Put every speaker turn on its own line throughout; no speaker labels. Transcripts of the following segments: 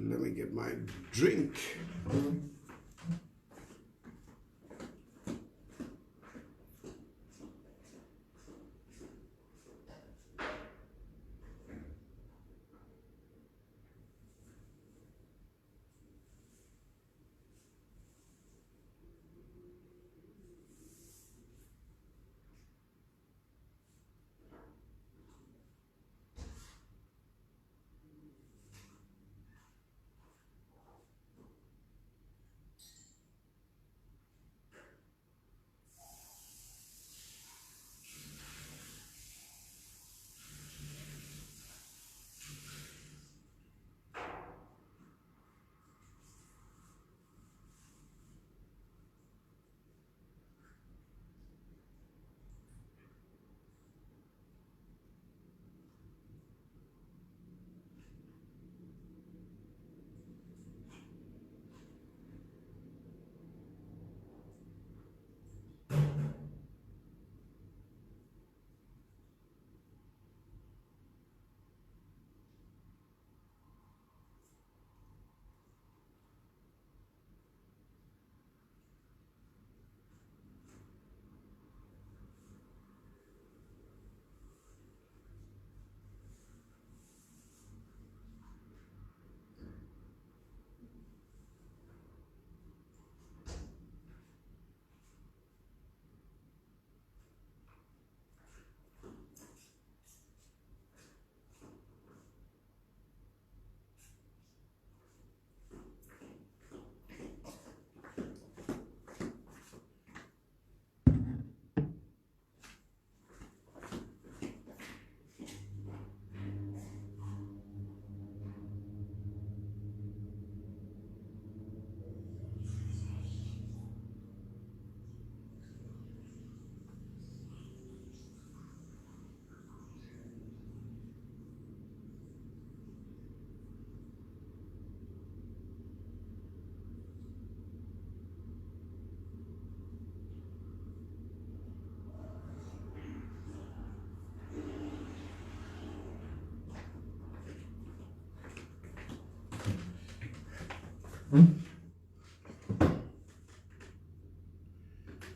Let me get my drink.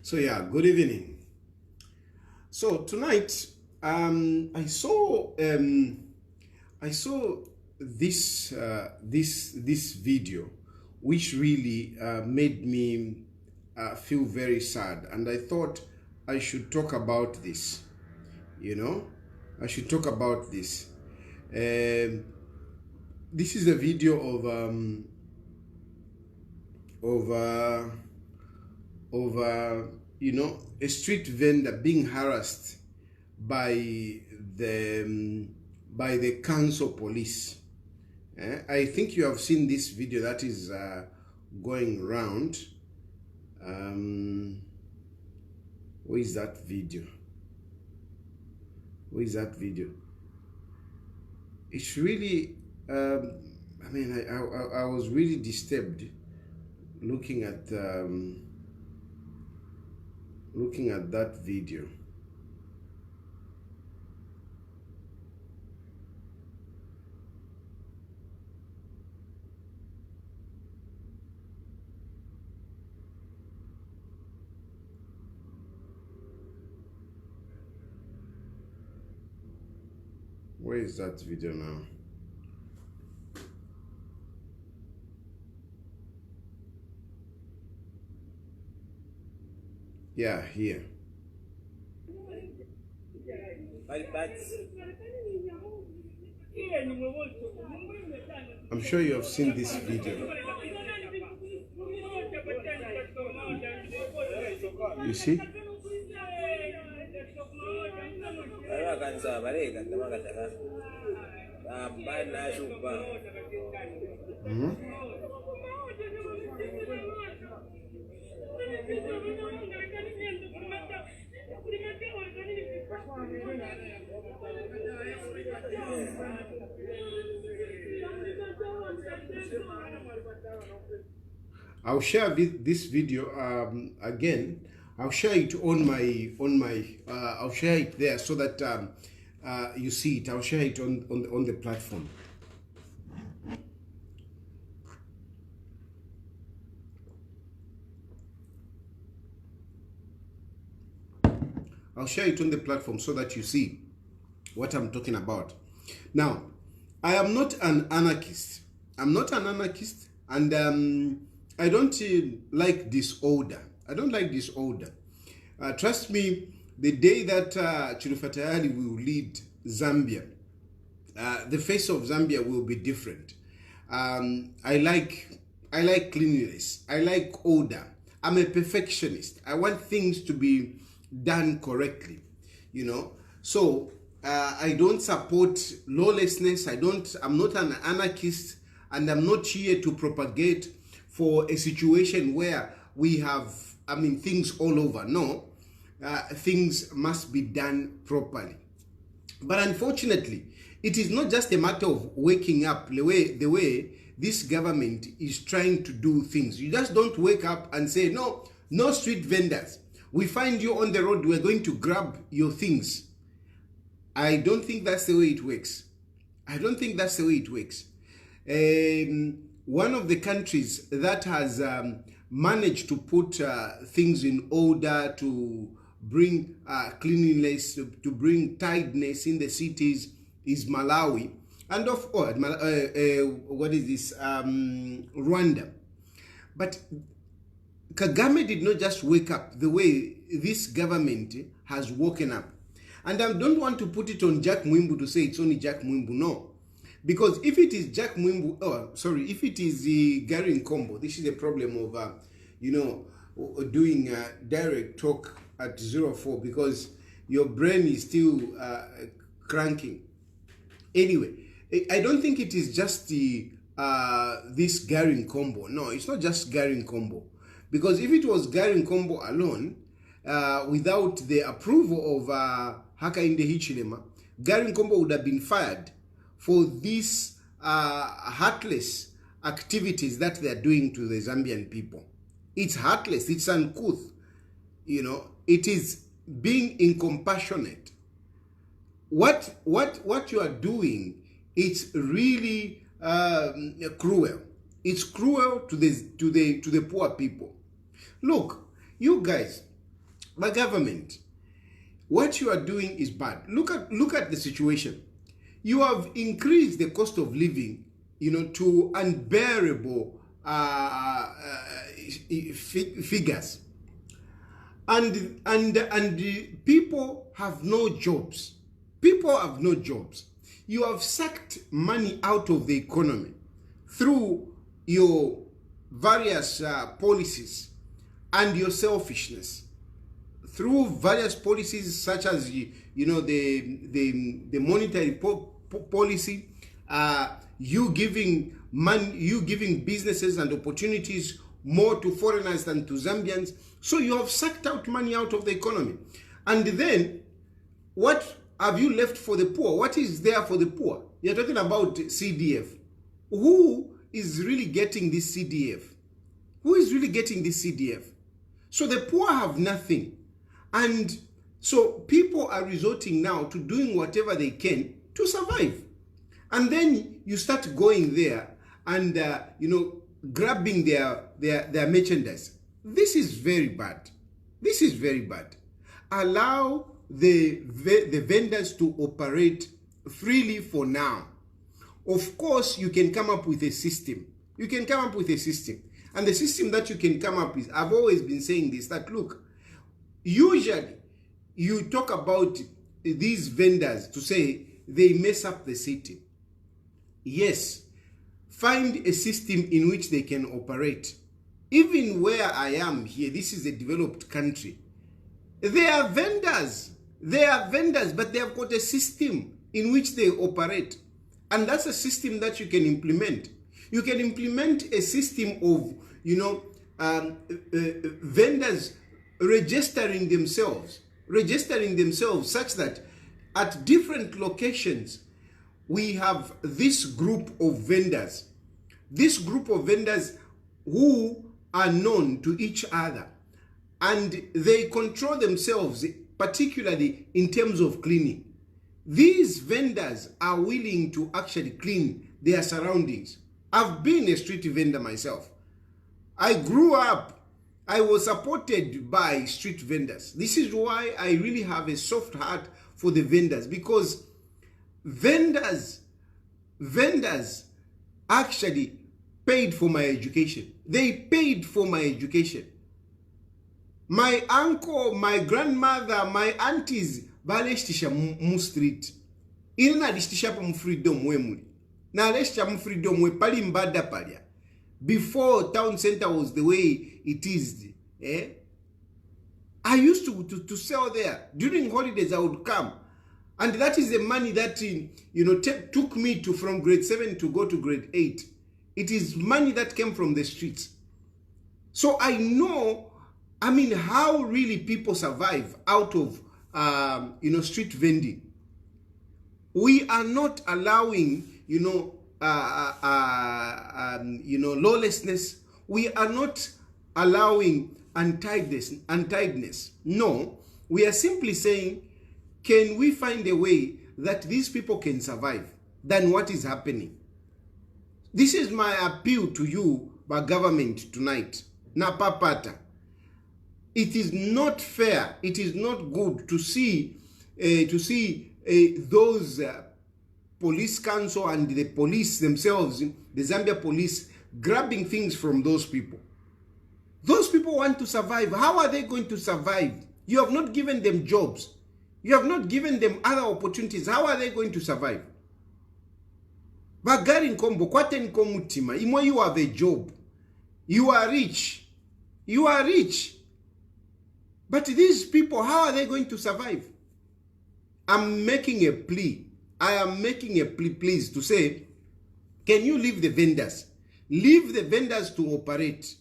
So yeah, good evening. So tonight, I saw this this video, which really made me feel very sad, and I thought I should talk about this. You know, I should talk about this. This is a video of you know, a street vendor being harassed by the council police. I think you have seen this video that is going around. Where is that video? Where is that video? It's really I mean, I was really disturbed looking at that video. Where is that video now? Yeah, here. I'm sure you have seen this video. You see? I'll share this video again. I'll share it on my I'll share it there so that you see it. I'll share it on the platform. I'll share it on the platform so that you see what I'm talking about. Now, I am not an anarchist. I'm not an anarchist, and I don't like disorder. I don't like disorder. Trust me, the day that Chilufya Tayali will lead Zambia, the face of Zambia will be different. I like cleanliness. I like order. I'm a perfectionist. I want things to be done correctly, you know. So I don't support lawlessness. I'm not an anarchist, and I'm not here to propagate for a situation where we have, things all over. No, things must be done properly. But unfortunately, it is not just a matter of waking up the way this government is trying to do things. You just don't wake up and say, no street vendors. We find you on the road, we're going to grab your things. I don't think that's the way it works. I don't think that's the way it works. One of the countries that has managed to put things in order, to bring cleanliness, to bring tidiness in the cities is Malawi. And what is this? Rwanda. But Kagame did not just wake up the way this government has woken up. And I don't want to put it on Jack Mwimbu to say it's only Jack Mwimbu, no. Because if it is Jack Mwimbu, if it is the Gary Nkombo, this is the problem of, doing direct talk at 04, because your brain is still cranking. Anyway, I don't think it is just this Gary Nkombo. No, it's not just Gary Nkombo. Because if it was Gary Nkombo alone, without the approval of Hakainde Hichilema, Gary Nkombo would have been fired for these heartless activities that they are doing to the Zambian people. It's heartless, it's uncouth, it is being incompassionate. What you are doing, it's really cruel. It's cruel to the poor people. Look, you guys, my government, what you are doing is bad. Look at the situation. You have increased the cost of living, to unbearable figures, and people have no jobs. People have no jobs. You have sucked money out of the economy through your various policies and your selfishness. Through various policies such as the monetary policy, you giving money, you giving businesses and opportunities more to foreigners than to Zambians. So you have sucked out money out of the economy. And then what have you left for the poor? What is there for the poor? You're talking about CDF. Who is really getting this CDF? Who is really getting this CDF? So the poor have nothing. And so people are resorting now to doing whatever they can to survive. And then you start going there and, grabbing their merchandise. This is very bad. This is very bad. Allow the vendors to operate freely for now. Of course, you can come up with a system. You can come up with a system. And the system that you can come up with, I've always been saying this, that look, usually you talk about these vendors to say they mess up the city. Yes, find a system in which they can operate. Even where I am here, this is a developed country. They are vendors. They are vendors, but they have got a system in which they operate. And that's a system that you can implement. You can implement a system of, vendors registering themselves such that at different locations, we have this group of vendors. This group of vendors who are known to each other. And they control themselves, particularly in terms of cleaning. These vendors are willing to actually clean their surroundings. I've been a street vendor myself. I grew up I was supported by street vendors. This is why I really have a soft heart for the vendors, because vendors actually paid for my education. They paid for my education. My uncle, my grandmother, my aunties baleshtisha mu street. Ilina lishtisha pa mu freedom we muli. Na leshtisha mu freedom we pali mbada palya. Before town center was the way it is. I used to sell there. During holidays I would come. And that is the money that took me from grade 7 to go to grade 8. It is money that came from the streets. So I know, how really people survive out of street vending. We are not allowing lawlessness. We are not allowing untidiness. No, we are simply saying, can we find a way that these people can survive than what is happening? This is my appeal to you by government tonight. Na papata. It is not fair. It is not good to see those police council and the police themselves, the Zambia police, grabbing things from those people. Those people want to survive. How are they going to survive? You have not given them jobs. You have not given them other opportunities. How are they going to survive? Bagari nkombo kwate nkomutima. Imwe, you have a job. You are rich. You are rich. But these people, how are they going to survive? I'm making a plea. I am making a plea, please, to say, can you leave the vendors? Leave the vendors to operate.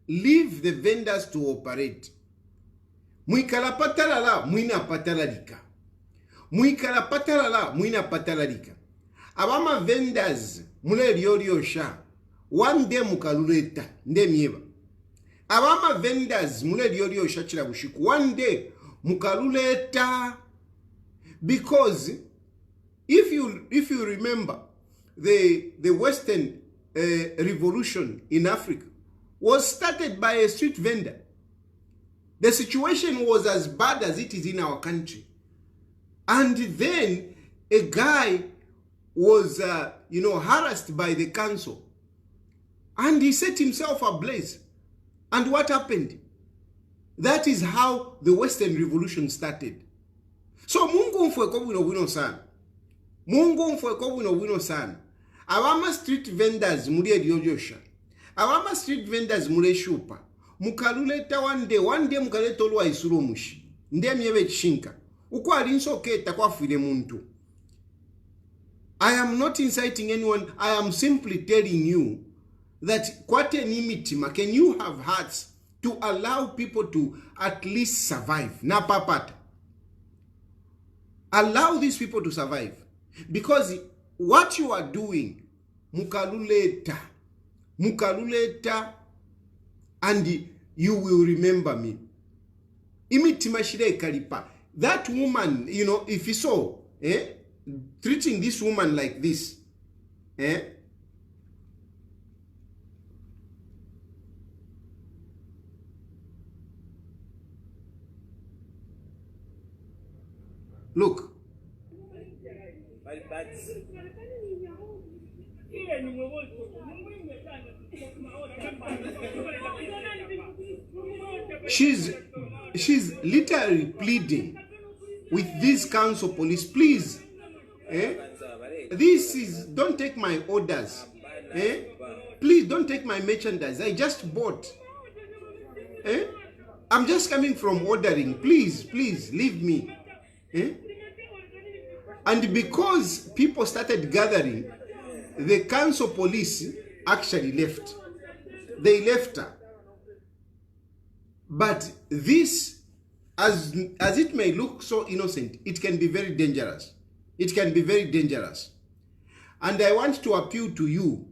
Leave the vendors to operate. Muikala patalala, muina patalalika. Muikala patalala, muina patalalika. Abama vendors, mule riorio sha. One day mukaluleta, nde mieba. Abama vendors, mule riorio sha chila bushiku. One day mukaluleta. Because if you remember, the Western revolution in Africa was started by a street vendor. The situation was as bad as it is in our country. And then a guy was, harassed by the council. And he set himself ablaze. And what happened? That is how the Western Revolution started. So Mungu mfweko wino sana. Mungu mfweko wino sana. Awama street vendors mule diojosha. Awama street vendors mule shupa. Mukaluleta one day mukaleta olwa isuru mushi. Nde miebe chishinka. Uko alinsoketa kwa file muntu. I am not inciting anyone. I am simply telling you that kwate nimitima, can you have hearts to allow people to at least survive? Na papata. Allow these people to survive. Because what you are doing, mukaluleta, and you will remember me. Imitimashire kalipa. That woman, if you saw, treating this woman like this, look. She's literally pleading with this council police, please. This is, don't take my orders. Please don't take my merchandise. I just bought. I'm just coming from ordering. Please leave me. And because people started gathering, the council police actually left. They left her. But this, as it may look so innocent, it can be very dangerous. It can be very dangerous. And I want to appeal to you,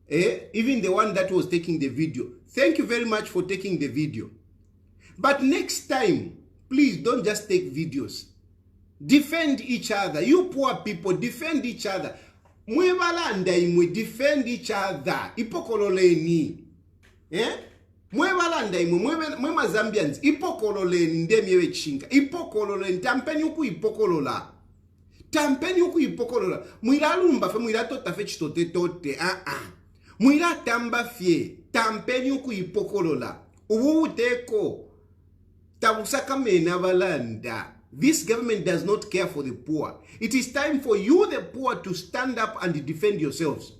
even the one that was taking the video. Thank you very much for taking the video. But next time, please don't just take videos. Defend each other. You poor people, defend each other. Mwebalanda imwe, defend each other. Ipokololeni. Mwe balanda imwe mwe mazambians ipokolole ndemyewe chinga ipokolole tampeni uku ipokolola tampeni uku ipokolola mwiralumba fe mwiratota fe chitote tote mwiratamba fye tampeni uku ipokolola uwuteko tabusaka mena balanda. This government does not care for the poor. It is time for you the poor to stand up and defend yourselves.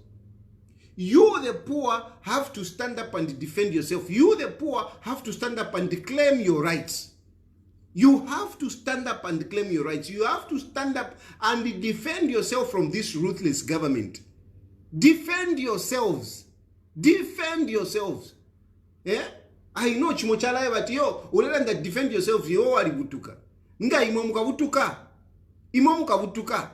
You, the poor, have to stand up and defend yourself. You, the poor, have to stand up and claim your rights. You have to stand up and claim your rights. You have to stand up and defend yourself from this ruthless government. Defend yourselves. Defend yourselves. Yeah? I know chimochala but yo, ulenda defend yourselves, yo walibutuka. Nga imomuka butuka. Imomuka butuka.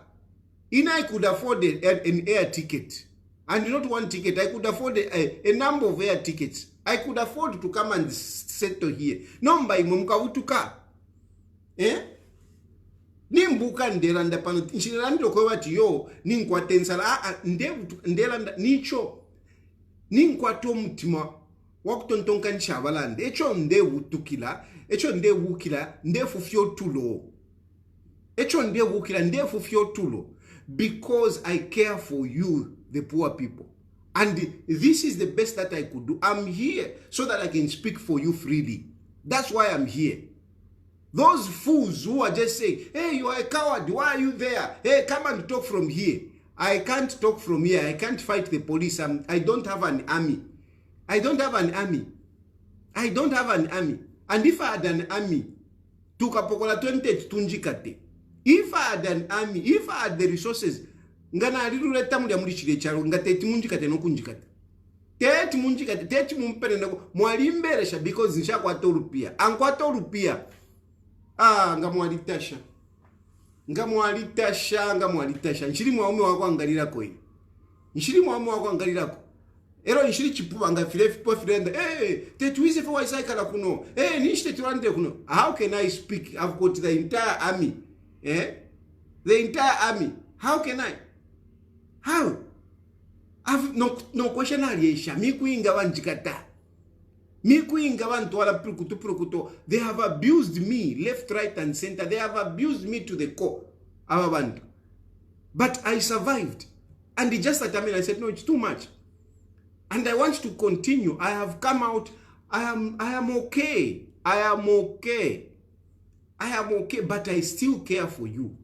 I could afford an air ticket. And not one ticket. I could afford a number of air tickets. I could afford to come and settle here. Nomba imomuka butuka. Nimbuka ndelanda pano. Nchilanda kwa wati yo. Ninkwa tensala. Ndelanda. Nicho. Ninkwa tomtima. Wakutontonka nshabalande. Echo nde wutukila. Echo nde wukila. Nde fufyo tulo. Echo nde wukila. Nde fufyo tulo. Because I care for you, the poor people. And this is the best that I could do. I'm here so that I can speak for you freely. That's why I'm here. Those fools who are just saying, hey, you are a coward. Why are you there? Hey, come and talk from here. I can't talk from here. I can't fight the police. I don't have an army. I don't have an army. I don't have an army. And if I had an army, tukapokola 20 tunjikate. If I had an army, if I had the resources, ngana riruleta mu yamulichire charo ngateti munjikate no kunjikate. Teti munjikate, teti mumpere ndako mwalimberesha because nshakwato rupia. Ankwato rupia. Ngamwalitasha. Ngamwalitasha. Nshiri mwaume wako angalira ko. Nshiri mwaume wako angalira ko. Ero nshiri chipuba ngafile fipo filenda. Tetuize for waisakala kuno. Nishite turande kuno. How can I speak? I've got the entire army. The entire army. How can I? How? I've no question aliyesha. Mikuinga wanjikata. Mikuinga wantwala prukuto. They have abused me left, right, and center. They have abused me to the core. But I survived. And just at I said, no, it's too much. And I want to continue. I have come out. I am okay. I am okay. But I still care for you.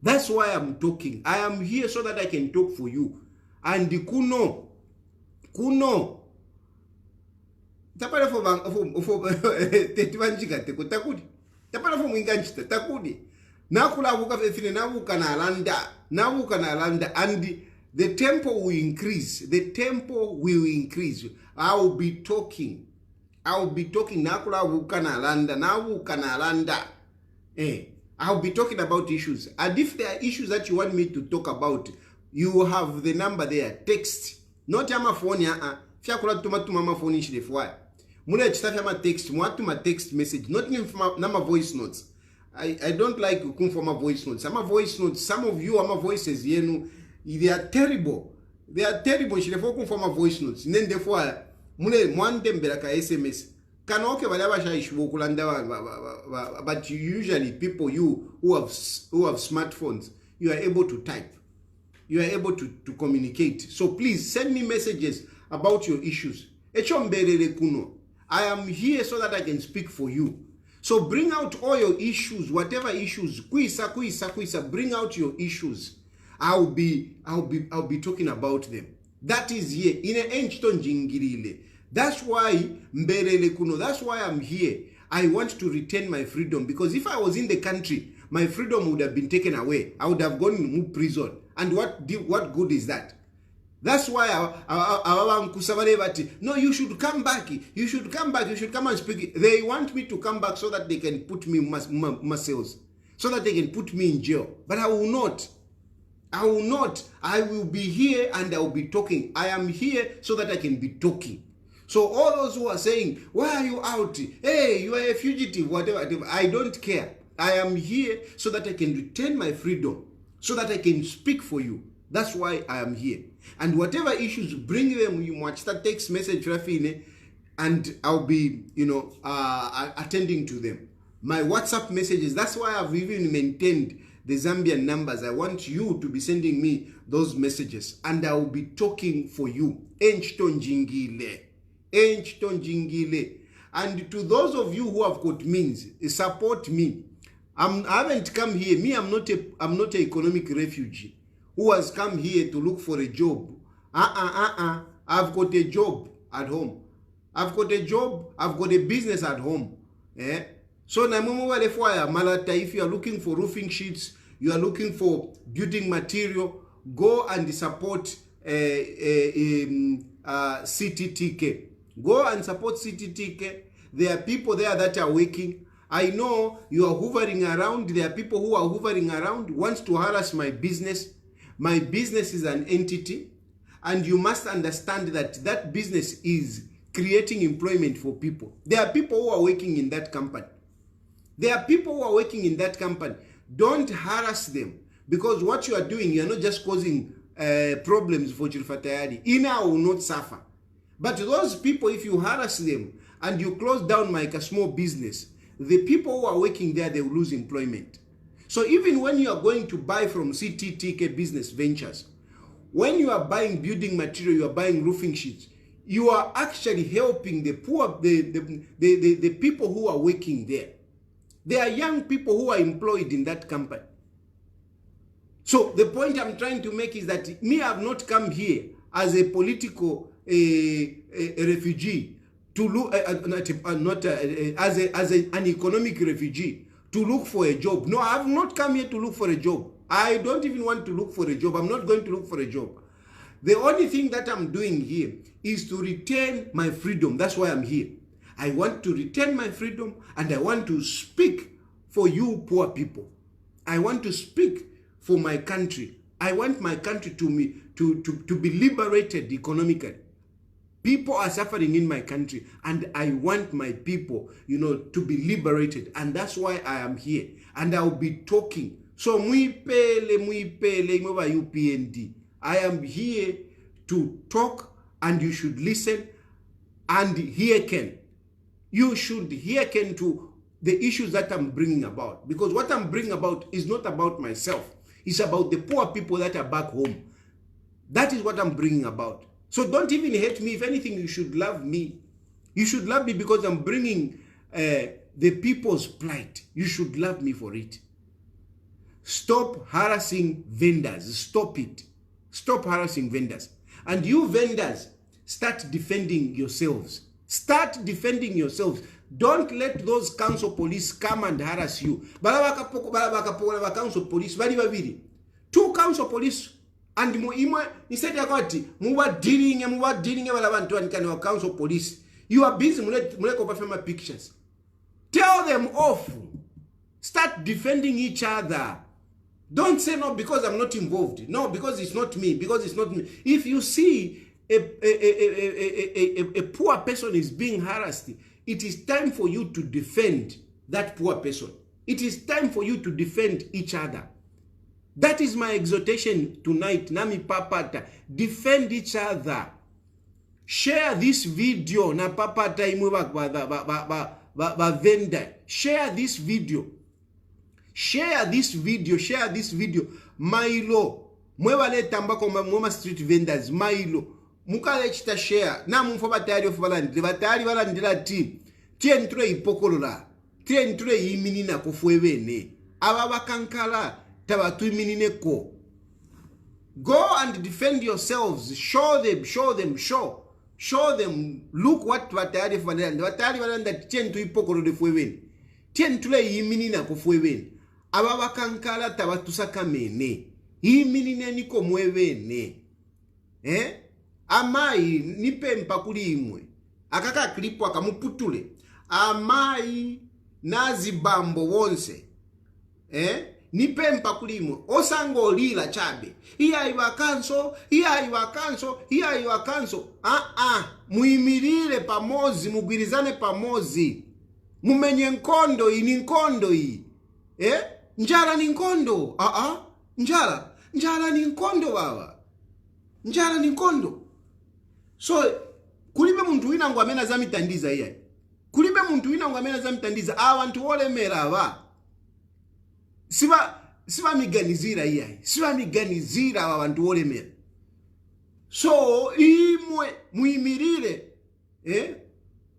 That's why I'm talking. I am here so that I can talk for you. And kuno. Tapala for tetiwanjika teko takudi. Tapala for mwinganchita takudi. Nakula wuka fefine nawuka na landa and the tempo will increase. The tempo will increase. I will be talking. Nakula wuka na landa. I'll be talking about issues. And if there are issues that you want me to talk about, you have the number there. Text. Not yama phone ya. Fiakula tuma ma phone inchi defwa. Mule chitafi ma text. Mwatuma text message. Not even nama voice notes. I don't like to come for my voice notes. Some voice notes. Some of you ama voices yenu. They are terrible. They are terrible. She defo come for my voice notes. Then defwa mule mwande mbelaka SMS. But usually people who have smartphones, you are able to type. You are able to communicate. So please send me messages about your issues. I am here so that I can speak for you. So bring out all your issues, whatever issues. Kuisa, bring out your issues. I'll be talking about them. That is here. In an enchton jingirile. That's why that's why I'm here. I want to retain my freedom, because if I was in the country, my freedom would have been taken away. I would have gone in prison. And what good is that? That's why no, you should come back. You should come and speak. They want me to come back so that they can put me in cells, so that they can put me in jail. But I will not. I will be here and I will be talking. I am here so that I can be talking. So all those who are saying, why are you out? Hey, you are a fugitive, whatever. I don't care. I am here so that I can retain my freedom, so that I can speak for you. That's why I am here. And whatever issues, bring them. You watch that text message, Rafine. and I'll be, attending to them. My WhatsApp messages, that's why I've even maintained the Zambian numbers. I want you to be sending me those messages, and I will be talking for you. Enchitonjingile. And to those of you who have got means, support me. I haven't come here. Me, I'm not an economic refugee who has come here to look for a job. I've got a job at home. I've got a job. I've got a business at home. So if you are looking for roofing sheets, you are looking for building material, go and support CTTK. Go and support CTTK. There are people there that are working. I know you are hovering around. There are people who are hovering around, wants to harass my business. My business is an entity, and you must understand that that business is creating employment for people. There are people who are working in that company. Don't harass them, because what you are doing, you are not just causing problems for Chilufya Tayali. Ina will not suffer. But those people, if you harass them and you close down like a small business, the people who are working there, they will lose employment. So even when you are going to buy from CTTK Business Ventures, when you are buying building material, you are buying roofing sheets, you are actually helping the poor, the people who are working there. There are young people who are employed in that company. So the point I'm trying to make is that me, I have not come here as a political a refugee to look as an economic refugee to look for a job. No, I have not come here to look for a job. I don't even want to look for a job. I'm not going to look for a job. The only thing that I'm doing here is to retain my freedom. That's why I'm here. I want to retain my freedom, and I want to speak for you poor people. I want to speak for my country. I want my country to be liberated economically. People are suffering in my country, and I want my people, to be liberated. And that's why I am here. And I'll be talking. So, UPND. I am here to talk, and you should listen and hearken. You should hearken to the issues that I'm bringing about. Because what I'm bringing about is not about myself. It's about the poor people that are back home. That is what I'm bringing about. So don't even hate me. If anything, you should love me. You should love me because I'm bringing the people's plight. You should love me for it. Stop harassing vendors. Stop it. Stop harassing vendors. And you vendors, start defending yourselves. Start defending yourselves. Don't let those council police come and harass you. Council police, two council police, and instead of dealing with council police, you are busy my pictures. Tell them off. Start defending each other. Don't say no because I'm not involved. No, because it's not me. Because it's not me. If you see a poor person is being harassed, it is time for you to defend that poor person. It is time for you to defend each other. That is my exhortation tonight. Nami papata. Defend each other. Share this video. Na papata vendor. Share this video. Share this video. Share this video. Mailo. Mwewale tambako mwema street vendors. Mailo. Mukale chita share. Na mumfo batari of balandri. Batari balandira ti. Tie nture ipokolola. Tie nture iminina kufwebene. Awa kankala. Tabatu iminine ko. Go and defend yourselves. Show them. Show them. Show them. Look what batari of balandri. Batari balandri tie nture ipokolo fwebene. Tie nture iminina kufwebene. Awa kankala tabatu sakamene. Iminine niko mwebene. Amai nipe mpakuli imwe. Akaka klipu akamuputule. Amai nazi bambo wonse. Nipe mpakuli imwe. Osango lila chabe. Iya iwa kanso. Muimirire pamozi. Mugwirizane pamozi. Mumenye nkondo ini nkondo hii. Njala ni nkondo. Njala ni nkondo baba. Njala ni nkondo. So, kulibe muntu wina ngo amene azamitandiza iyayi. Kulibe muntu wina ngo amene azamitandiza abantu olemera aba. Siba miganizira iyayi. Siba miganizira abantu olemera. So imwe muimirire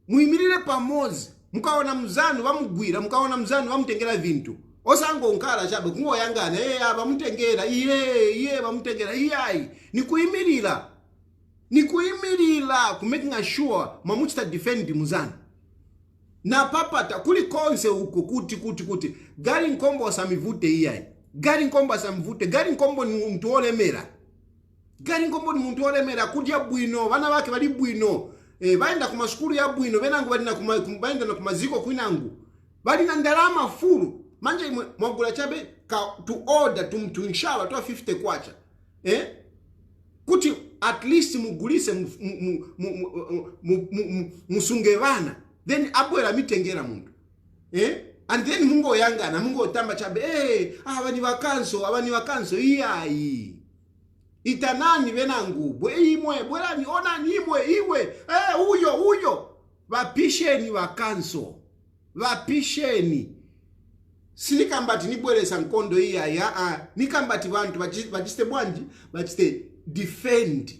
muimirire pamozi. Mukaona mzanu bamugwira, mukaona mzanu bamutengera vintu. Osango nkala chabe kungoyangana bamutengera iye bamutengera iyayi. Ni kuimirira ku making sure mamuchita defend muzanu. Na papata kuli konse uko kuti gari nkombo asamivute iyayi. Gari nkombo asamivute, gari nkombo ni muntu olemera. Gari nkombo ni muntu olemera kudya bwino, bana bake bali bwino. Baenda ku masukuru ya bwino, benangu baenda na kumaziko kwinangu. Bali na ndalama fulu. Manje mwagula chabe to order to inshallah to 50 kwacha. Kuti at least mugulise musungevana. Then abwera mitengera muntu. And then mungo yangana, mungo tamba chabe, abani wakanso iyayi. Itanani benangu, imwe, bwelani, onani iwe, uyo. Vapisheni wakanso. Vapisheni. Sinikambati nibwelesa nkondo iyayi, nikambati bantu, bachiste bwanji, bachiste defend.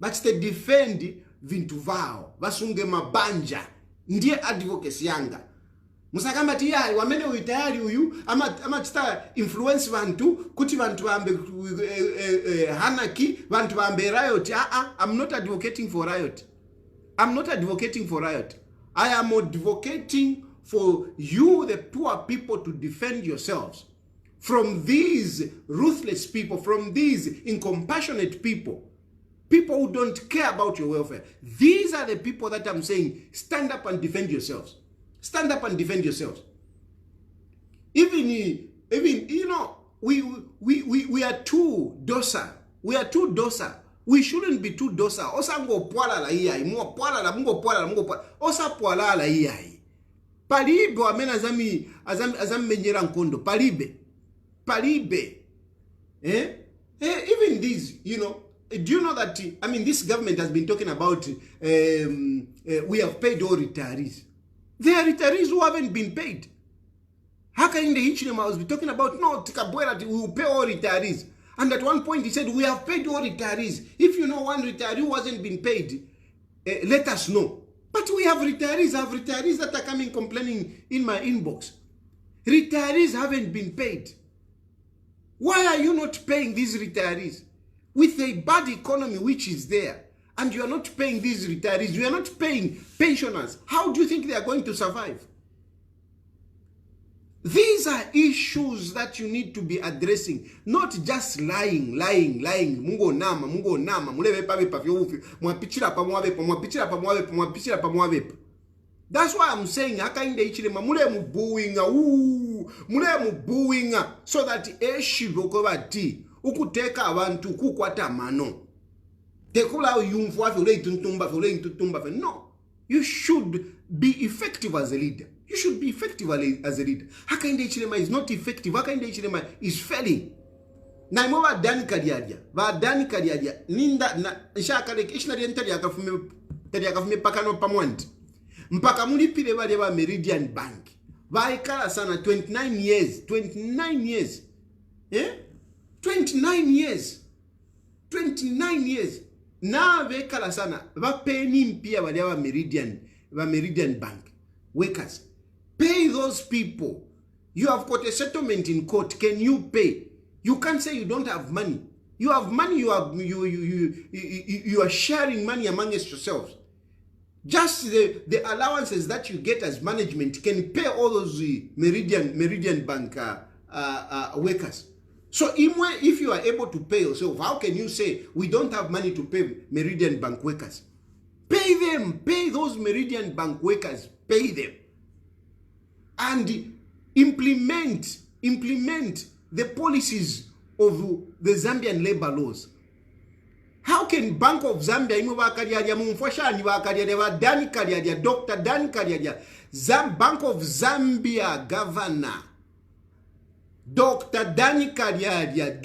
Bachiste defend vintu vao. Basunge mabanja. Ndiye advocacy yanga. Musakambati yayi wamene uitayali uyu ama chita influence bantu kuti bantu bambe hanaki bantu bambe riot. I'm not advocating for riot. I'm not advocating for riot. I am advocating for you, the poor people, to defend yourselves from these ruthless people, from these incompassionate people. People who don't care about your welfare. These are the people that I'm saying, stand up and defend yourselves. Stand up and defend yourselves. Even you know, we are too docile. We are too docile. We shouldn't be too docile. Osa ngo pwala la iyai. Mungo pwala. Osa pwala la iyai. Palibe wamena azami menyera nkondo. Palibe. Even these, you know, do you know that, I mean, this government has been talking about, we have paid all retirees. There are retirees who haven't been paid. Hakainde Hichilema was talking about, no, Tikabwera, we will pay all retirees. And at one point he said, we have paid all retirees. If you know one retiree who hasn't been paid, let us know. But we have retirees. I have retirees that are coming complaining in my inbox. Retirees haven't been paid. Why are you not paying these retirees? With a bad economy which is there, and you are not paying these retirees, you are not paying pensioners, how do you think they are going to survive? These are issues that you need to be addressing, not just lying. Mungo nama, mulebe pabepa vyofi, mwapichira pa mwabepa. That's why I'm saying, Hakainde Hichilema, mule mubuinga, so that eshibokobati, ukuteka abantu kukwata mano. Tekula yumfwa vile tuntumba. No. You should be effective as a leader. You should be effective as a leader. Hakainde Hichilema is not effective. Hakainde Hichilema is failing. Na imo dani kadiadia. Ninda na nshakale ishina rientari yakafume pakano pamwanti. Mpaka mulipile wale wa Meridian Bank. Vaikala sana 29 years. 29 years. 29 years. Na vekala sana. Vapeni mpia wale wa Meridian Bank. Workers. Pay those people. You have got a settlement in court. Can you pay? You can't say you don't have money. You have money. You are sharing money amongst yourselves. Just the allowances that you get as management can pay all those Meridian Bank workers. So if you are able to pay yourself, how can you say we don't have money to pay Meridian Bank workers? Pay them. Pay those Meridian Bank workers. Pay them. And implement the policies of the Zambian labor laws. How can Bank of Zambia, Dr. Dan Kariadia, Bank of Zambia governor, Dr. Dani Kariadia,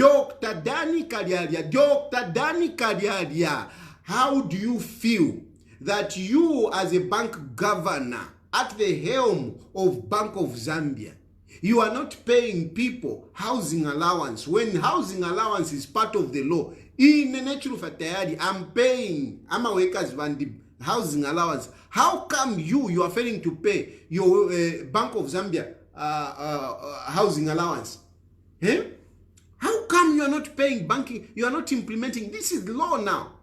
how do you feel that you as a bank governor at the helm of Bank of Zambia, you are not paying people housing allowance when housing allowance is part of the law? In the Chilufya Tayali, I'm paying, I'm a workers housing allowance. How come you are failing to pay your Bank of Zambia housing allowance? Eh? How come you are not paying banking? You are not implementing. This is law now.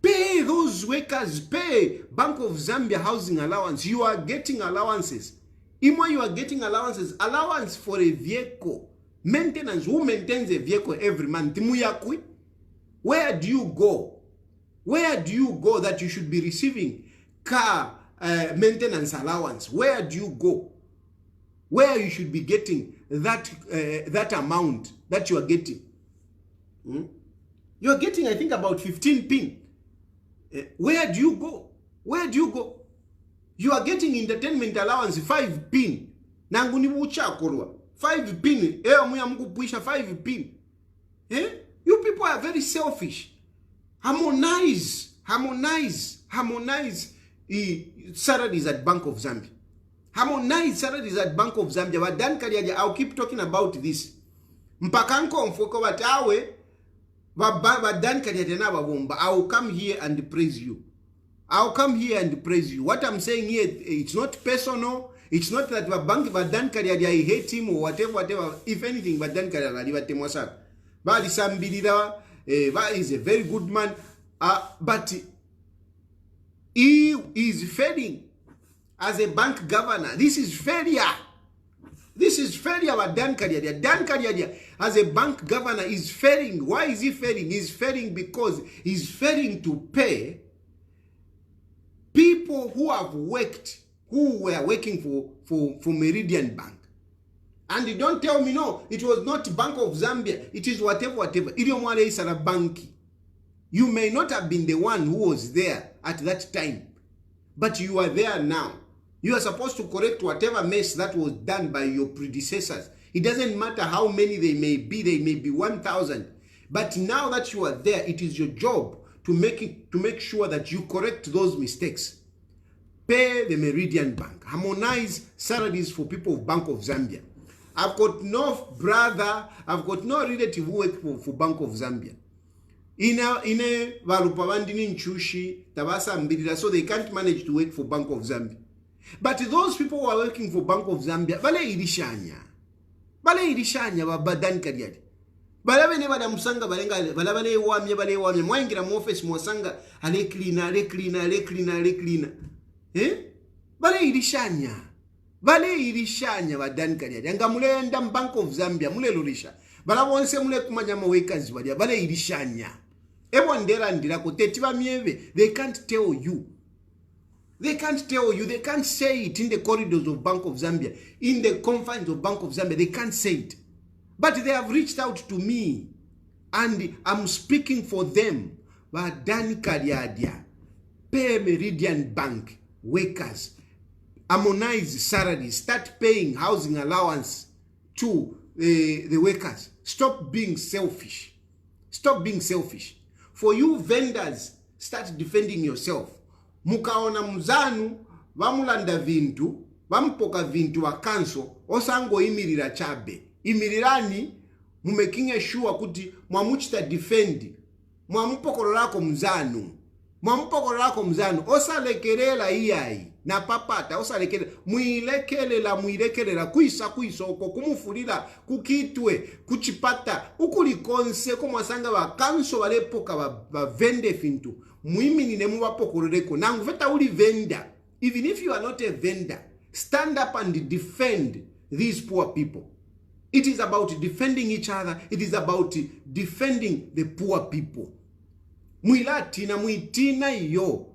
Pay those workers, pay Bank of Zambia housing allowance. You are getting allowances. Ima, you are getting allowances. Allowance for a vehicle. Maintenance. Who maintains a vehicle every month? Where do you go? Where do you go that you should be receiving car maintenance allowance? Where do you go? Where you should be getting that amount that you are getting? You are getting, I think, about 15 pin. Where do you go? Where do you go? You are getting entertainment allowance 5 pin. Nanguni bucha korwa 5 pin. 5 pin. You people are very selfish. Harmonize salaries at Bank of Zambia. Harmonize salaries at Bank of Zambia. But Dan Kariaja, I'll keep talking about this. Mpakanko mfoko batawe. I will come here and praise you. I'll come here and praise you. What I'm saying here, it's not personal. It's not that Dan Kariaja, I hate him or whatever. If anything, Dan Kariaja, is a very good man. But he is failing as a bank governor. This is failure. This is failure about Dan Kariaja. Dan Kariaja as a bank governor is failing. Why is he failing? He's failing because he's failing to pay people who have worked, who were working for Meridian Bank. And you don't tell me, no, it was not Bank of Zambia. It is whatever. You may not have been the one who was there at that time, but you are there now. You are supposed to correct whatever mess that was done by your predecessors. It doesn't matter how many they may be 1,000. But now that you are there, it is your job to make sure that you correct those mistakes. Pay the Meridian Bank. Harmonize salaries for people of Bank of Zambia. I've got no brother, I've got no relative who work for Bank of Zambia. Ine valupavandini nchushi tabasa mbidira, so they can't manage to work for Bank of Zambia. But those people who are working for Bank of Zambia, bale irishanya babadan kariadi. Bala ne bada musanga balenga bale wamye mwangira mu office mwasanga ale cleaner. Bale irishanya badan kariadi. Anga mulenda Bank of Zambia mule lorisha. Bala bonse mule kumanya workers bale irishanya. Ebondera ndira ko tetiba mieve, they can't tell you. They can't tell you. They can't say it in the corridors of Bank of Zambia, in the confines of Bank of Zambia. They can't say it. But they have reached out to me, and I'm speaking for them. But Dan Kariadia, pay Meridian Bank workers, harmonize salaries, start paying housing allowance to the workers. Stop being selfish. Stop being selfish. For you vendors, start defending yourself. Mukaona mzanu vamulanda vintu vampoka vintu wa kanso osango imirira chabe imirirani mumekinge sure kuti mwamuchita defend mwamupokolo lako mzanu osalekelela iyai na papata osalekelela muilekelela kuisa oko kumufulira kukitwe kuchipata ukulikonse ko mwasanga wa kanso walepoka vende vintu muimini ne mubapokoleko nangu veta uli vendor. Even if you are not a vendor, stand up and defend these poor people. It is about defending each other. It is about defending the poor people. Muitina yo.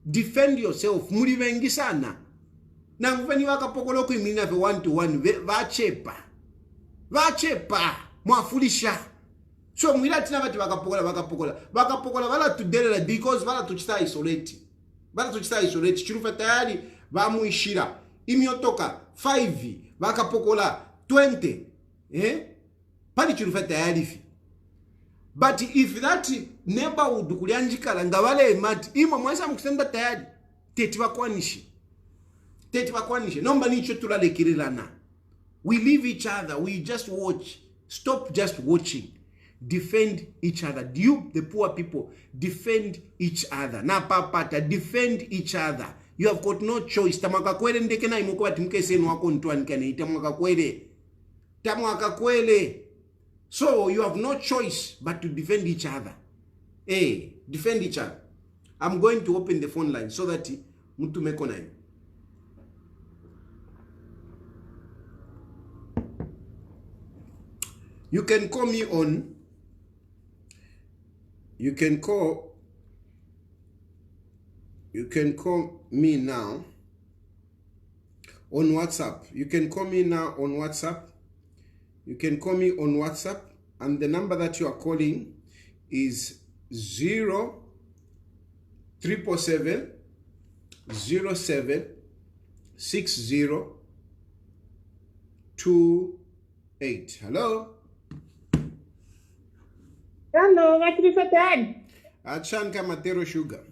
Defend yourself. Muri vengi sana. Nangu veni wakapokoloko imina ve 1 to 1 vachepa mwafulisha. So mwilati na vati wakapokola vala tudelela because vala tuchita isolate. Chilufya Tayali vamuishira imiotoka 5 vakapokola 20 pali Chilufya Tayali fi But if that neighborhood kulianjikala ngawale mati imwe mwesa mkusenda tayari teti bakwanishe nomba nicho tulalekirilana. We leave each other, we just watch. Stop just watching. Defend each other. You, the poor people, defend each other. Na papata, defend each other. You have got no choice. Tamwaka kwele ndeke na imoko bati mkesenu wako ntuanikane. Tamwaka kwele. So you have no choice but to defend each other. Hey, defend each other. I'm going to open the phone line so that mtu mekona. You can call me on. You can call me now on WhatsApp. You can call me now on WhatsApp. You can call me on WhatsApp, and the number that you are calling is 0777 07 6028. Hello.
Hello, what is that?
Achanka Matero Sugar.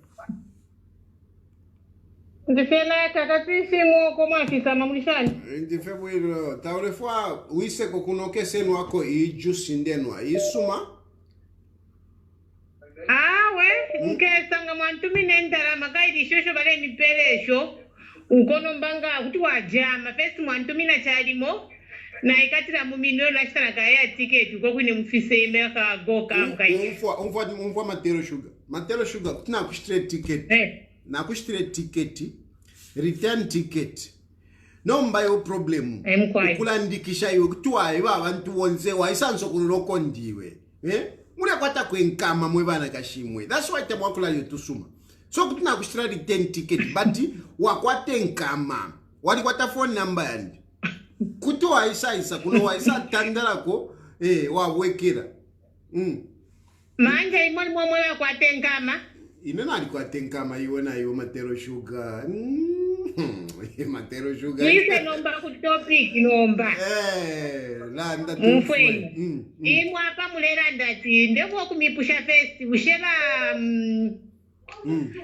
The fella kakatisi mo komafisa mamulishani.
Ndife bwiro taurefwa wise kokunoke senu wako ijusi ndenwa isuma.
We nkesanga mwantumi nendara makaidi shosho bale miperesho ukono mbanga kuti wajama first mwantumi na charimo na ikatira mumino na chitana kaya ticket uko kwine mfise imeka goka mkai.
Umfwa Matero Sugar. Matero Sugar kutina kushtre ticket. Na kushtre ticket. Return ticket. Nomba yo problem. Ukulandikisha yo kutwaye abantu wonse waisanso kuloko ndiwe. Mule kwata kwenkama mwebana kashimwe. That's why temwakula yo tusuma. So kutina kushtra return ticket but wakwate nkama. Wali kwata phone number yandi. Kutoa isa kuno waisa tandarako wawekera.
Manje imoni mwa kwate nkama.
Inena alikwate nkama iwe na yo Matero Sugar. Matero Sugar.
Lise nomba kutopic nomba.
Landa
mfwe. Imwa hapa mulera ndati ndeko kumipusha festi ushela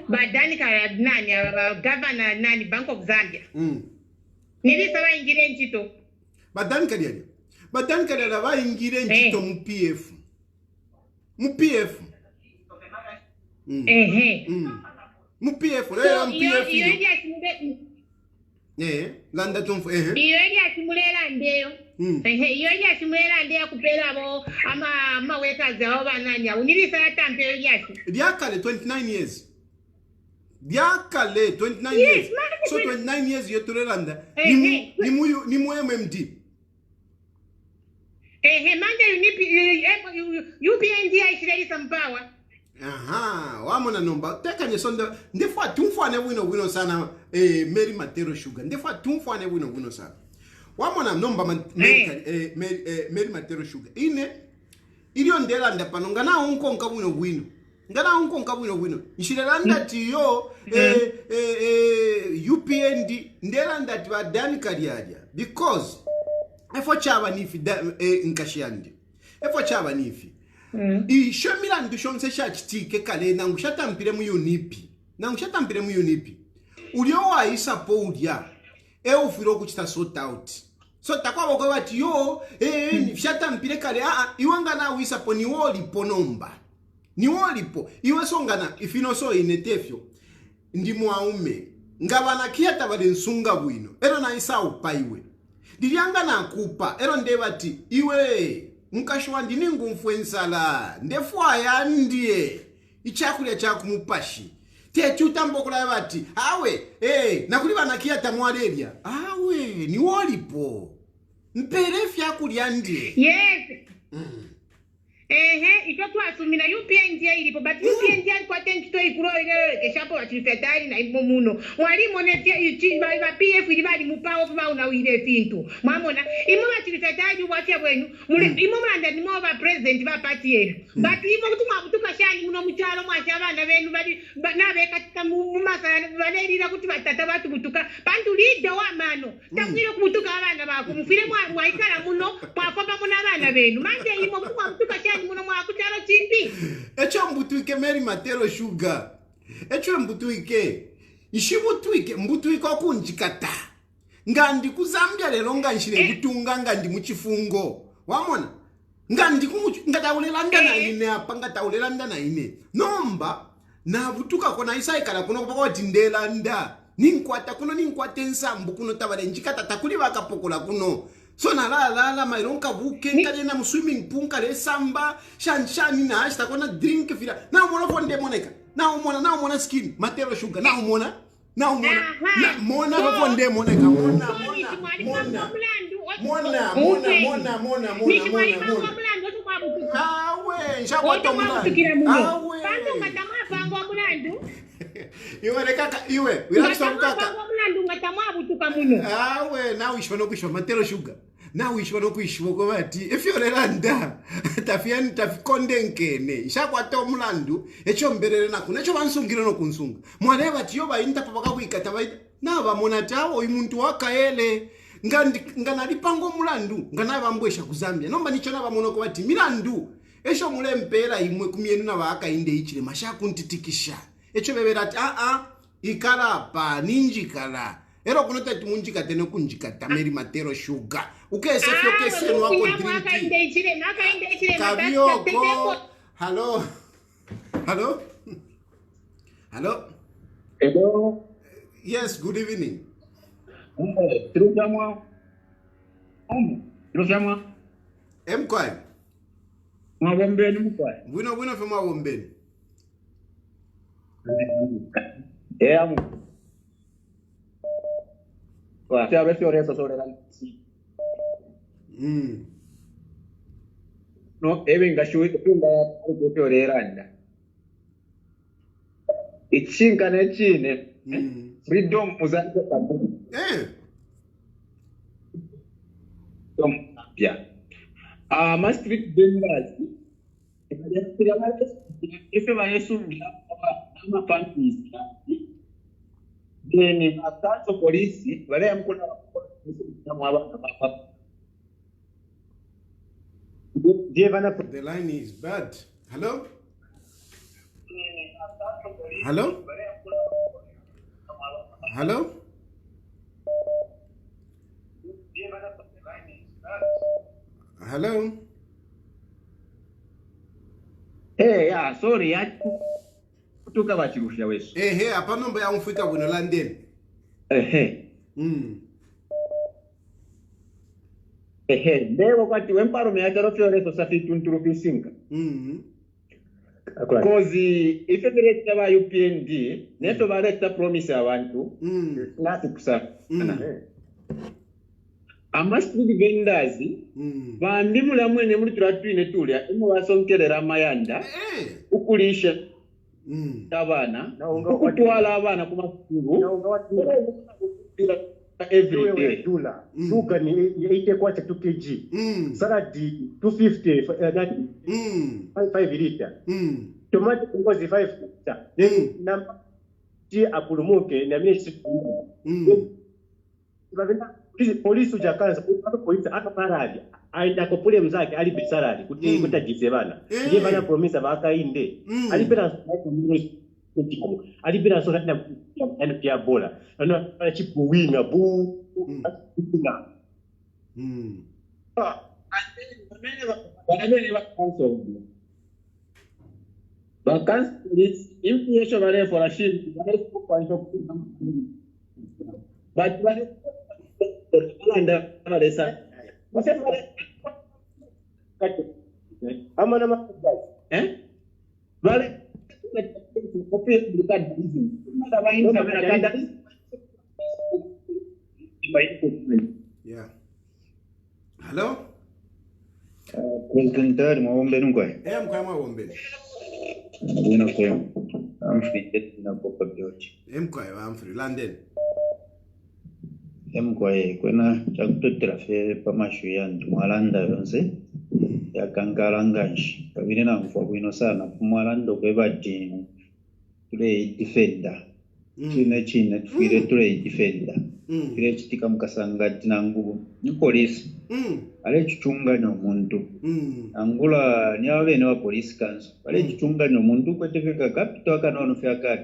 badani kaya nani governor nani Bank of Zambia. Nilisaba ingire nchito.
Badani kadiya ba ingire nchito mu PF. Mu PF. Mu PF le PF. Landa tumfu
Iyo ya simulera ndeyo. Iyo ya simulera ndeyo kupela bo ama weka zao bananya. Unilisa tampeo yasi.
Diakale 29 years. Diakale 29 years. So 29 years yotulelanda. Ni mu MMD.
Manje UPND ishireli some power.
Aha, wamona nomba teka nyesonda ndefwa tumfwane wino sana Mary Matero Sugar. Ndefwa tumfwane wino sana. Wamona nomba Mary Matero Sugar. Ine iliyo ndela ndapano ngana unkonka wino. Ngana unkonka wino. Nshirelanda tiyo UPND ndela ndati badani kariadia because efo chaba nifi nkashiyandi. Efo chaba nifi. Ishomila ndushomse shachitike kale nangushatampire mu unipi. Ulio wa isapo udia ufiro kuchita sort out. So takwa wako wati yo nishatampire kale iwanga na wisapo ni wolipo nomba. Ni wolipo. Iwe songana ifino so inetefyo. Ndi muaume. Ngabana kiata bade nsunga bwino. Ero na isa upaiwe. Dilianga na kupa. Ero ndebati iwe mukashwa ndini ngumfwensala ndefwa yandie ichakulia chakumupashi techutambo kula bati awe nakuli banakia tamwaleria awe ni wolipo mperefya kulia ndie
yes ito twasumina UPND ilipo but UPND alikuwa tenkito ikulo ile keshapo wachifetari na imo muno mwalimu netia ichi ba PF ili bali mupao pa una wile fintu mwamona imo wachifetari sekretari wache bwenu mule imo mulanda ni mwa president ba party yenu but imo kutuma kutuka shani muno muchalo mwacha abana benu bali nabe katika mumasana balerira kuti batata batu kutuka bantu leader wa mano takwire kutuka abana bako mufire mwa ikala muno mwafoba muno abana benu manje imo kutuma kutuka shani muno mwa kutalo chimbi
echo mbutuike Mary Matero Sugar echo mbutuike ishibutuike mbutuike okunjikata ngandi ku Zambia lero nganshire kutunga ngandi muchifungo wamona ngandi ngataulela ndana ine apa ngataulela ndana ine nomba na butuka kona isaikala kuno kupakoti ndela nda ninkwata kuno ninkwate nsambu kuno tabale njikata takuli bakapokola kuno so na la maironka buke nkale na swimming pool kale samba shanshani na hasta kona drink fila na umona fonde moneka na umona skin Matero Sugar na umona mona fonde moneka mona awe shakwata mlandu awe
bantu ngatamwa mlandu
iwe kaka iwe wirakso kaka
mlandu ngatamwa butuka muno
awe nawe ishono kwisho Matero Sugar nawe ishono kwisho ko bati efyorelanda tafiani tafikonde nkene ishakwata mlandu echo mberere nakuna echo bansungire no kunsunga mwareba tiyo bayinta paka kuikata bayita naba mona tawo umuntu wakaele nganalipango mulandu nganabambwesha ku Zambia nomba nicho nabamono ko bati milandu esho mulempera imwe kumienu na Hakainde Hichilema shakuntitikisha echo bebera ati ikalapa ninjikala ero kunota timunjikate no kunjikata Mary Matero Sugar ukese fyo kese no wako drinki kabioko hello yes good evening
Chilufya
Mkwai
Mwawombeni mkwai
Bwino fe mwawombeni
amu Wa tia reso sobre la no ebenga shuwe tunda kutoreranda ichinga nechine freedom uzanze kabu yeah ma street vendors if I assume ama panties then atanzo polisi wale mkuna
the line is bad. Hello? Hello?
Hey, yeah, sorry, kutoka wa Chilufya wesu.
Hapa nomba ya mfika bwino London.
Leo wakati wemparo meacharo fyoreso safi tunturupisinga. Kozi ifebereta ba UPND neto bareta promise abantu nati kusana. Street vendors bandi mulamwe muri turatwine tulya imo basonkerera mayanda ukulisha abana ukutwala abana ku masukuru every day
$2 sugar ni 8 kwacha 2 kg salad 250 5 liter tomato ngozi 5 liter na ji apulumuke na mimi polisi ujakanza polisi akaparadi aenda kopule mzake alipe salary kuti kutajise bana ndiye bana promise ba Hakainde alipera alipera so na pia bola na chipu winga bu
vacances inflation vale for a shift but anda malesa
ama na
vale kopi bukan ada lain kamera
yeah hello
Presentar maombe nungwe.
Mkwai maombe.
Una kwa amfri na popa biochi.
Mkwai wa amfri London.
emkwaye kwena chakutotera fe pamashuya ndimwalanda yonse yakankalanganji kabiri namfwa bwino sana kumwalanda okwebati tule defender chine tufire tule defender tule chitika mukasanga tinangu ni polisi ale chichunganya omuntu angula ni abene wa police council ale chichunganya omuntu kwetefeka kapito akanono fyaka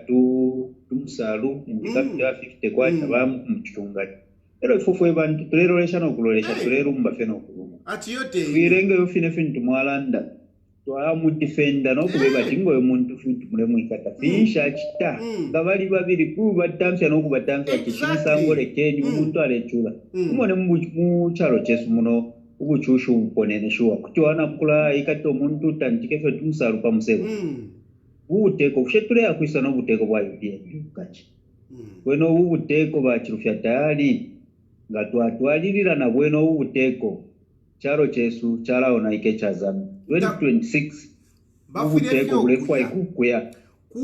tumusalu indikapito 50 kwacha bamuchunganya ero fufwe bantu tulero leshano kulolesha tulero mbafeno kuluma
ati yote
wirenge yofine fintu mwalanda twa mu defender no kubeba tingo yomuntu fintu mule mwikata fisha chita ngabali babiri kuba tamsya no kuba tamsya kishisa ngole kenyi umuntu alechula umone mu chalo chesu muno ubuchushu uponene shuwa kuti wana kula ikato omuntu tantike fe tumusalu pamuseko ubuteko kushetule yakwisa no buteko bwa UPN kachi kweno ubuteko ba Chilufya Tayali ngatwatwalirira na bweno ubuteko charo chesu charaona ike cha Zambian 2026 ubuteko bulefwa ikukuya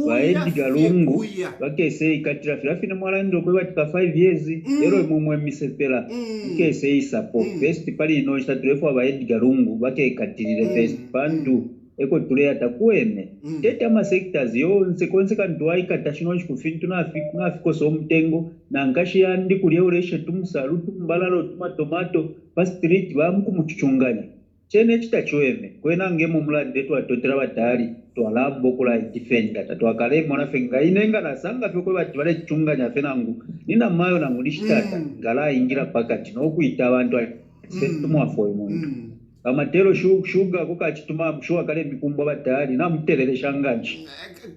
baediga lungu bakese ikatira filafina mwalando kwe batika 5 years ero mumwe misepela ikese isapo best pali no istatulefwa baediga lungu bakekatirire best pandu eko tule atakuene tete ama sectors yonse konseka ndwai katashino chikufintu na afiko so mtengo na ngashi yandi kulia uleshe tumusalu tumbalalo tomato pa street bamuku muchuchunganya chene chitachoeme kwena ngemo mulande tu atotera batali twalambo kula defender tatwakale mona fenga inenga na sanga fyoko bati bale chichunganya fenangu nina mayo na mulishitata ngala ingira pakati no kuita abantu setumu afo imuntu amatero shuga kokachituma mshuwa kale mikumbo batali na muterere shanganji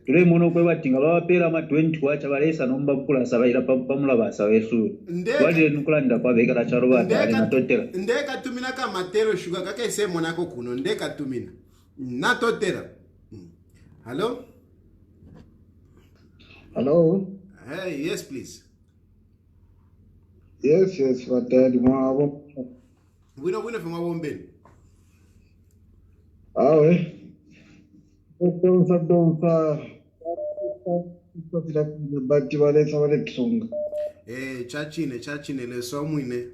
tule muno kwe batinga bapera ama 20 kwacha balesa nomba kula sabaira pamula basa wesu wale nukulanda kwa veka la charo batali natotera
ndeka tumina ka matero shuga kake semo nako kuno ndeka tumina natotera
hello
hey yes please
yes batali mwabo
wino fema bombeni
awe donsa bati balesa bale kusunga
chachine le somwine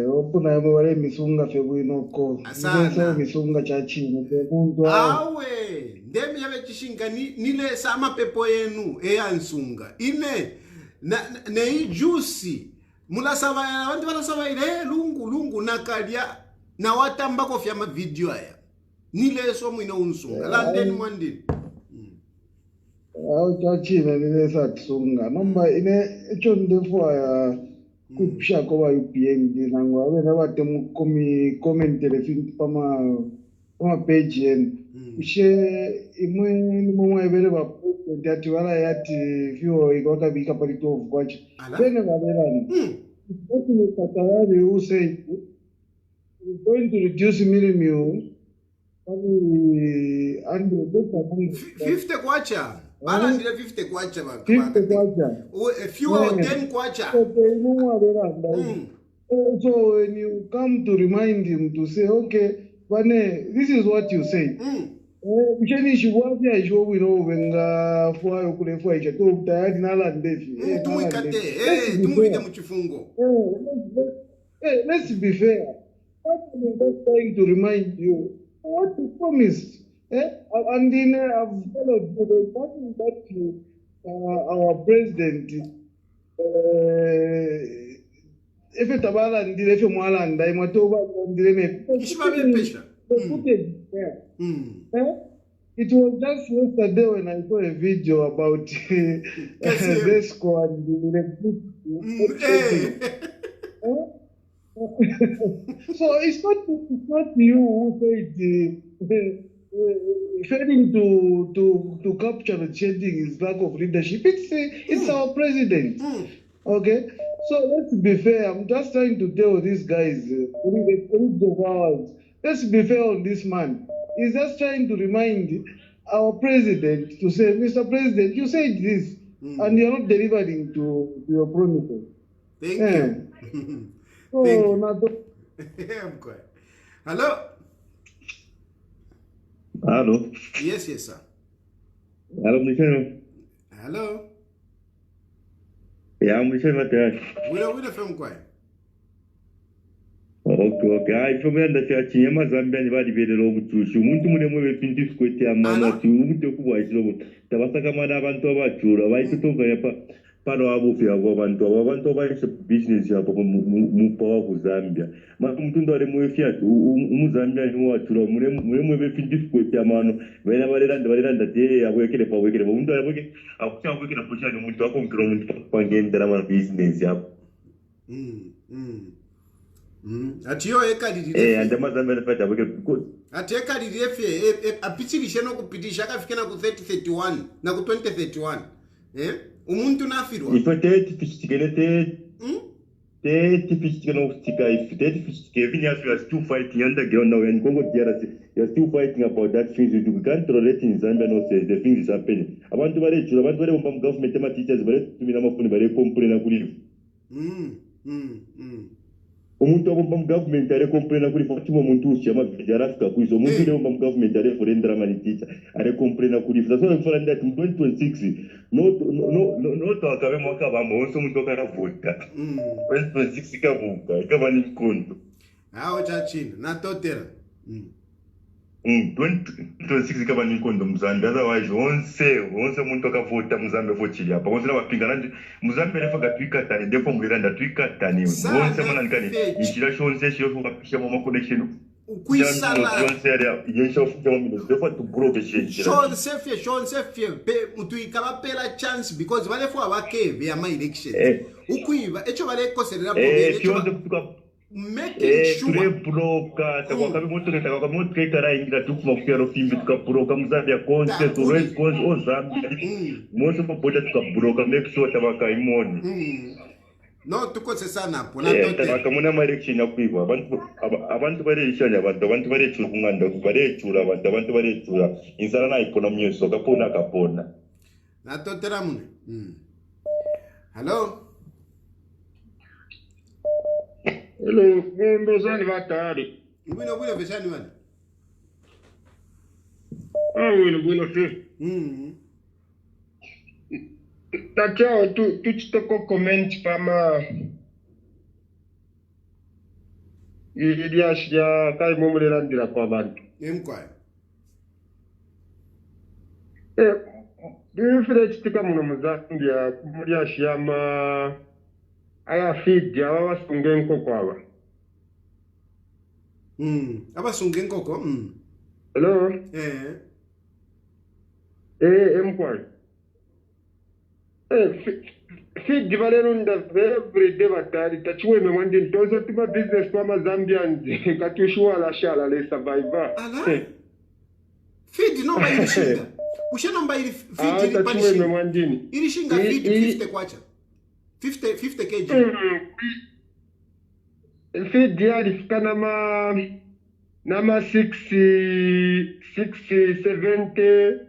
opuna yabo bale misunga fe bwino ko
asana
misunga chachine muntu
awe ndemi yabe chishinga nile sama pepo yenu eyansunga ine na ijusi mulasaba abantu balasaba ile lungu nakalia na watambako fya ma video aya nileso mwine unsunga landeni mwandini
chachine nilesa tsunga nomba ine echo ndefo ya kupisha ko ba UPN dinango abena bate mu commentere fin pama page yen ishe imwe ni momwe ebere ba ndati wala yati vyo ikakabika pali 12 kwacha bene baberani what you Tayali who said is going to reduce millimil and
50 kwacha bala ndile 50 kwacha ba
50 kwacha
fewer 10 kwacha
so when you come to remind him to say okay bane this is what you say Mcheni shibwabya ishobwino wenga fwayo kule fwa icha to Tayali nala ndefi
tumwikate tumwite muchifungo
let's be fair. I'm just trying to remind you what you promised. And then I've followed the pattern that our president, if it's about and if you want to Matoba and it was just yesterday when I saw a video about this squad and the so it's not you who said failing to capture the changing is lack of leadership. It's our president. Okay, so let's be fair. I'm just trying to tell these guys, let's be fair on this man. He's just trying to remind our president to say, Mr. President, you said this, and you're not delivering to your promises.
Thank you.
So
I'm quiet. Hello.
Hello.
Yes, sir.
Hello, Michael.
Hello.
Ya mwisho tayari.
Wile FM kwa.
Okay. Ai fomenda cha chinyama Zambian bali bedero obutushu. Umuntu muremwe befinti skwete amana ati umuntu okubwashiro. Tabasaka mana abantu abachura bayitutonga yapa pano abufi abantu abayise business yabo mu power ku Zambia. Umuntu ndore mu fiat Zambia ni wachura muremwe befinti skwete amano bena bareranda te abwekere umuntu arabuke akucha abwekere posha ni umuntu akonkira umuntu pangendera ma business yabo.
Ati yo ekalidire
andama Zambia fata abweke
ati ekalidire apichirishe no kupitisha akafikena ku 3031 na ku 2031 umuntu nafirwa
ifo tipichikenete tipichikeno ustika if tipichikevini you are still fighting underground now in Congo DRC you are still fighting about that things you can't tolerate in Zambia no says the things is happening abantu bare bomba government ma teachers bare tumina mafuni bare complain kuri umuntu bomba government are complain kuri fatimo muntu ushama vijarafika kuizo umuntu bomba government are forendra mani teacher are complain kuri so for that 2026 no talk abe mwaka ba monso muntu kana vota 2026 kabuka kama ni mkondo
chachina na totera
2026 kama ni mkondo mzambe otherwise onse muntu akavota mzambe vochili hapa onse abapingana mzambe refa gatwikatani defo mwiranda twikatani onse mana nikani ishira shonse shiyo kupisha mu connection
ukwisala
onse area yesho fuka mu minutes defo to broke change
Sean Sefie mutu ikaba pela chance because vale fo abake via my elections ukwiba echo vale koserera
problem
making sure
broka takwakabe moto ketaka moto ketara ingira tukuma kufero fimbi tukabroka muzambia konse to response o Zambia moto maboda tukabroka make sure tabaka imoni
no tukose sana pona tote
takamuna ma election yakwiba abantu bare ishanya abantu bare chukunganda bare chura abantu bare chura insana na economy yeso kapona
na totera mune hello
Hello, mbozani batari.
Bwino besani wani.
Bwino fe. Tacha tuchitoko comment pama iliashya kai mumulerandira kwa bantu.
Emkwaye.
Bifire chitika muno muzambia muliashyama aya feed abasunga enkoko aba
abasunga enkoko
hello emkwali feed balerunda every day batali tachiweme mwandi ntozo tuma business kwa Zambians katushwala shala le survivor
feed no ilishinga usheno mba ili feed ili
tachiweme mwandini
ilishinga feed 50 kwacha 50 kg.
Feed alifika nama 670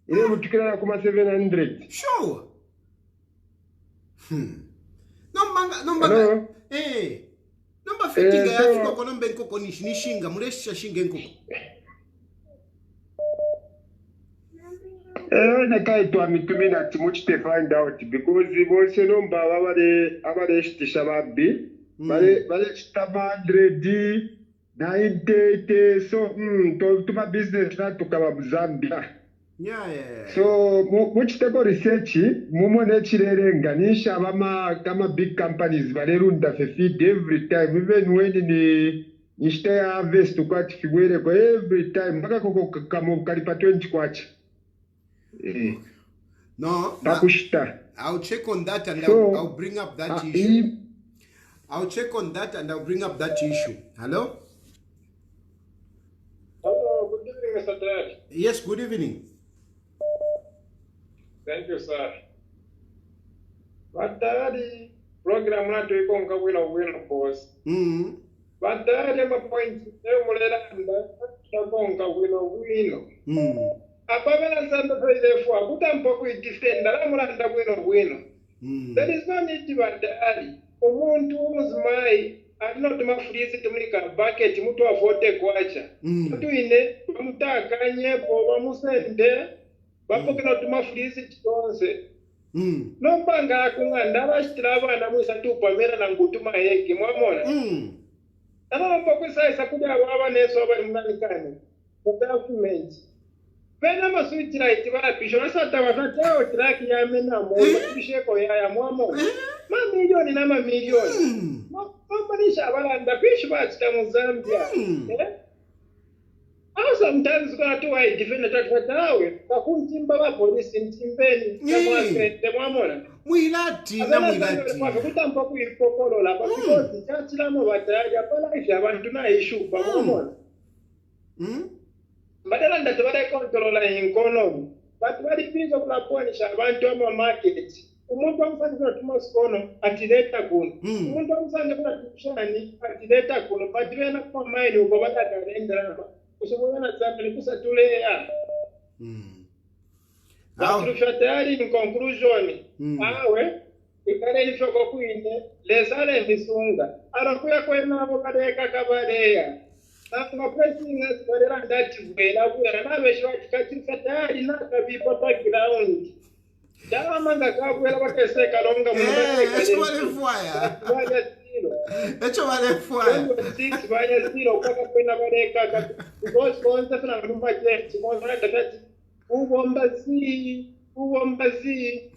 ile mutikira kuma 700.
Sure. Nomba nomba feed ga afiko konombe nkoko nishinga muresha shinga nkoko.
Nakai to amitumina timuchite find out because bose nomba abare shitisha babbi bale chitama 100 90 so to my business na tukaba Zambia so muchite ko research mumone chirerenganisha kama big companies balerunda feed every time even when ni stay harvest kwati figwere ko every time mpaka koko kama kalipa 20 kwacha.
No, I'll check on that and I'll bring up that issue. I'll check on that and I'll bring up that issue. Hello?
Hello, good evening, Mr. Tayali.
Yes, good evening.
Thank you, sir. But Tayali, program na tuiko nka wino boss. But Tayali ma point, mulera nda tuiko nka wino. Apabena samba faide fwa kutampa kuidefenda la mulanda bwino there is no need to Tayali umuntu umuzimai alino tumafurizi tumulika bucket mutu avote kwacha tuine mutakanye po bamusende bapokena tumafurizi chonse Nombanga akunganda bashitira abana musatupa mera na ngutuma yeke mwamona. Abambo kwisaisa kudi ababa neso abali munanikani. Document. Pena maswitira itibara pisho nasata watata otraki ya mena mo bisheko ya mwamona. Mamilioni na mamilioni. Manisha abalanda pisho bachita mu Zambia. Sometimes gonna do a defend the Kakuntimba ba police in Timbeni. The Mamona.
Mwilati na mwilati.
Kutampa kuipokolo la because chachila mo bataya pala ifya bantu na issue ba Mamona. Badala ndatu bada control economy. But bali pizo kula ponisha abantu ama market. Umuntu amsanje tuma skono atileta kuno. Umuntu amsanje kuna tushani atileta kuno. But wena kwa maili uko bada kalendera. Usumwana Zambia kusa tulea. Chilufya Tayali in conclusion. Awe ikale ifoko kuine lesale misunga. Arakuya kwena abo kadeka kabadea. Na pressing as badera ndati bwela kuya na besho Chilufya Tayali na kabipa background. Dawa manga kabwela bakeseka longa munda.
Eswale fire. Echo vale fire.
6 vaya 0 kwa kwenda badeka because kwanza tuna rumba chetu kwanza tati ubombazi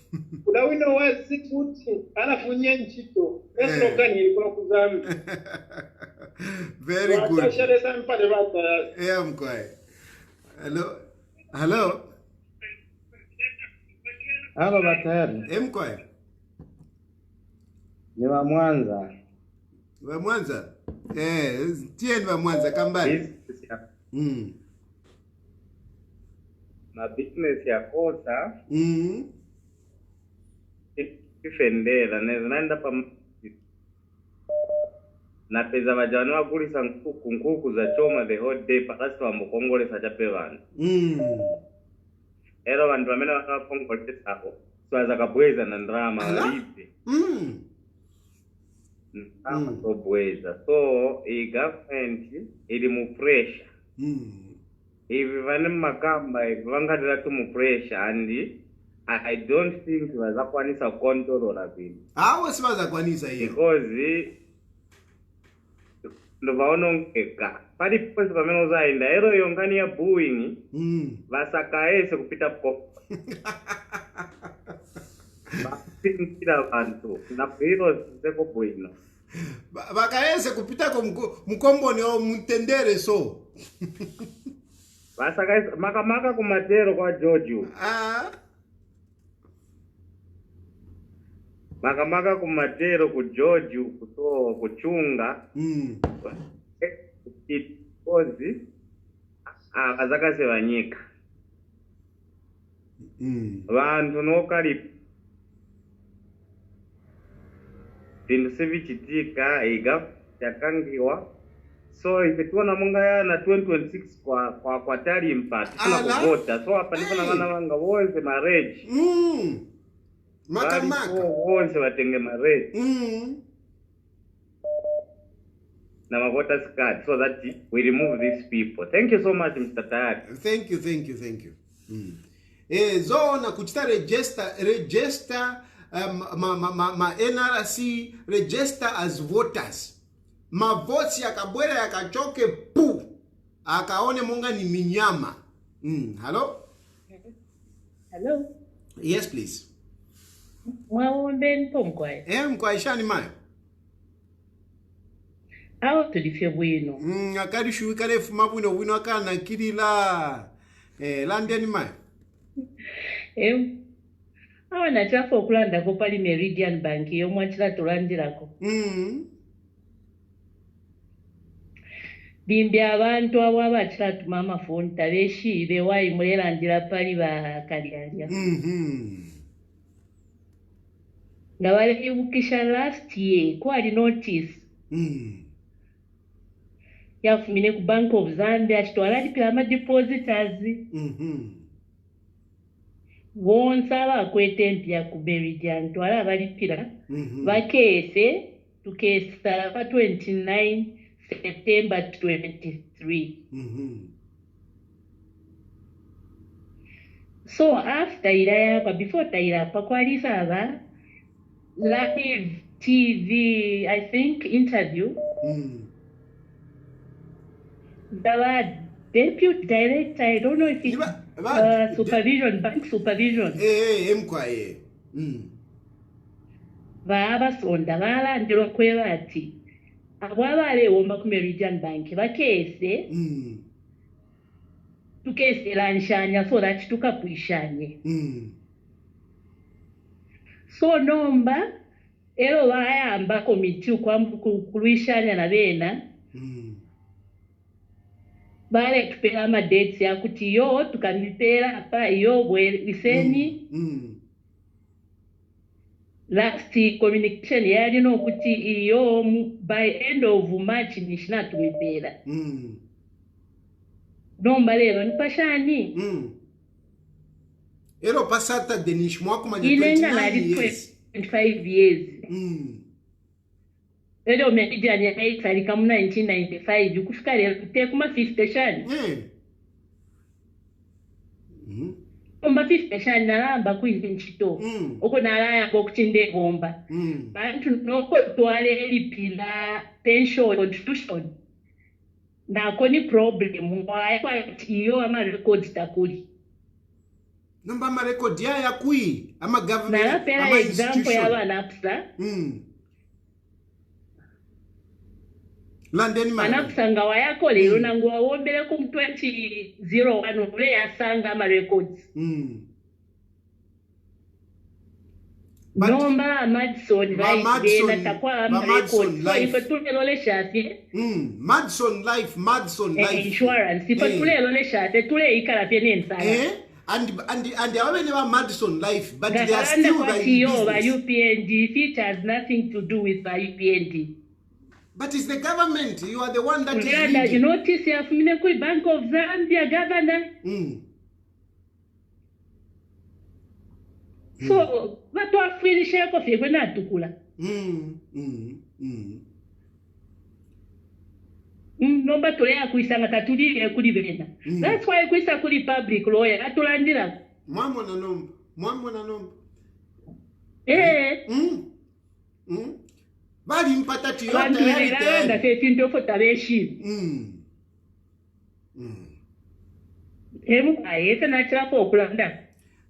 kuna wino wa 6 foot anafunye nchito eso gani ilikuwa kuzami.
Very good.
Wachashare sana pale bata.
Yeah, mkwae. Hello.
Hapa batayari.
Mkwae.
Ni wa Mwanza.
Wa Mwanza? Tie ni wa Mwanza kambali.
Na business ya kota. Ifendela naenda pa na peza vajana wakulisa nkuku za choma the whole day pakasi wa mkongole sajape vantu. Ero vantu wamena wakakongole sako swaza kabweza na ndrama walipe. So bweza. So government ili mu pressure. If vane makamba vangadira tu mu pressure and I don't think wazakwanisa control la vile.
Si wazakwanisa hiyo.
Because ndo vaonongeka. Pali pwesi pameno zaenda ero yongani ya Boeing vasakaese kupita poko. Kila vantu na hilo seko Boeing.
Vakaese kupita kwa mkomboni au mtendere so.
Vasakaese makamaka kumatero kwa George. Makamaka kumatero ku George kuto kuchunga. Kozi akazaka sevanyika. Vantu nokali vintu sevichitika yakangiwa. So ifetuona munga yana 2026 kwa tali mpati kuna kuvota. So hapa niko na wana wanga wonse marriage.
Makamaka
wonse watenge marriage. Na mavota card so that we remove these people. Thank you so much, Mr. Tayali.
Thank you. Zona kuchita register ma NRC register as voters. Ma votes yakabwera yakachoke pu. Akaone monga ni minyama. Hello?
Hello?
Yes, please.
Mwawombe mpomkwae.
Mkwae shani mayo.
Aho tulifye bwino.
Akari shuikale fuma bwino bwino akana kirila. Landi ni mayo.
Aho nachafa okulanda ko pali Meridian Bank yo mwachira tulandirako. Bimbi abantu abo abachira tumama phone tabeshi bewayi mulelandira pali ba kalyalia. Nga wale yubukisha last year kwali notice. Yafumine ku Bank of Zambia chitwala lipira ama depositors. Wonsala kwete mpya ku Meridian twala balipira. Bakese tukesa pa 29 September 23.
So after Irayapa, before Tairapa, Kwalisava, live TV, I think, interview. The deputy director, I don't know if it's supervision, bank supervision. Vaabasonda baalandira okweba ati abwaba aleewomba ku Meridian Bank bakeese tukeeseranshanya so that tukakwishanye so nomba ero bayamba komiti kulwishanya na beena bale tupera amadetes yakuti yo tukamipera apa yo bwe liseni last communication yali no kuti iyo by end of March nishina tumipera nomba lero nipashani
ero pasata denish mwako manye
25 years ero Meridian ya itali kama 1995 kufika lero tekuma 50 shani Omba 50 shani nalamba kuizi nchito oko nalaya kokutinde bomba bantu noko twale elipila pension constitution nako ni problem ngwaye kwa iyo ama records takuli
nomba ama record ya kui ama government
na pera example ya banapsa
London man
anakusanga wayako lero nangu wawombele ku 2001 ule yasanga ama records nomba Madison right dena takwa ama records so ife tulelole shati
Madison life
insurance ife tulelole shati tule ikala pene nsala
and ababe ne ba Madison life but they are still
by UPND features nothing to do with UPND.
But it's the government. You are the one that is leading.
You notice you have Minekui Bank of Zambia governor. So, what do I feel share coffee when I tukula? Nomba tulea kuisanga tatuli kuli bena. That's why kuisa kuli public lawyer atulandira.
Mwambo na nomba. Bali mpata Toyota
ya nda fefinto fota beshi. Ayeta na chapa okulanda.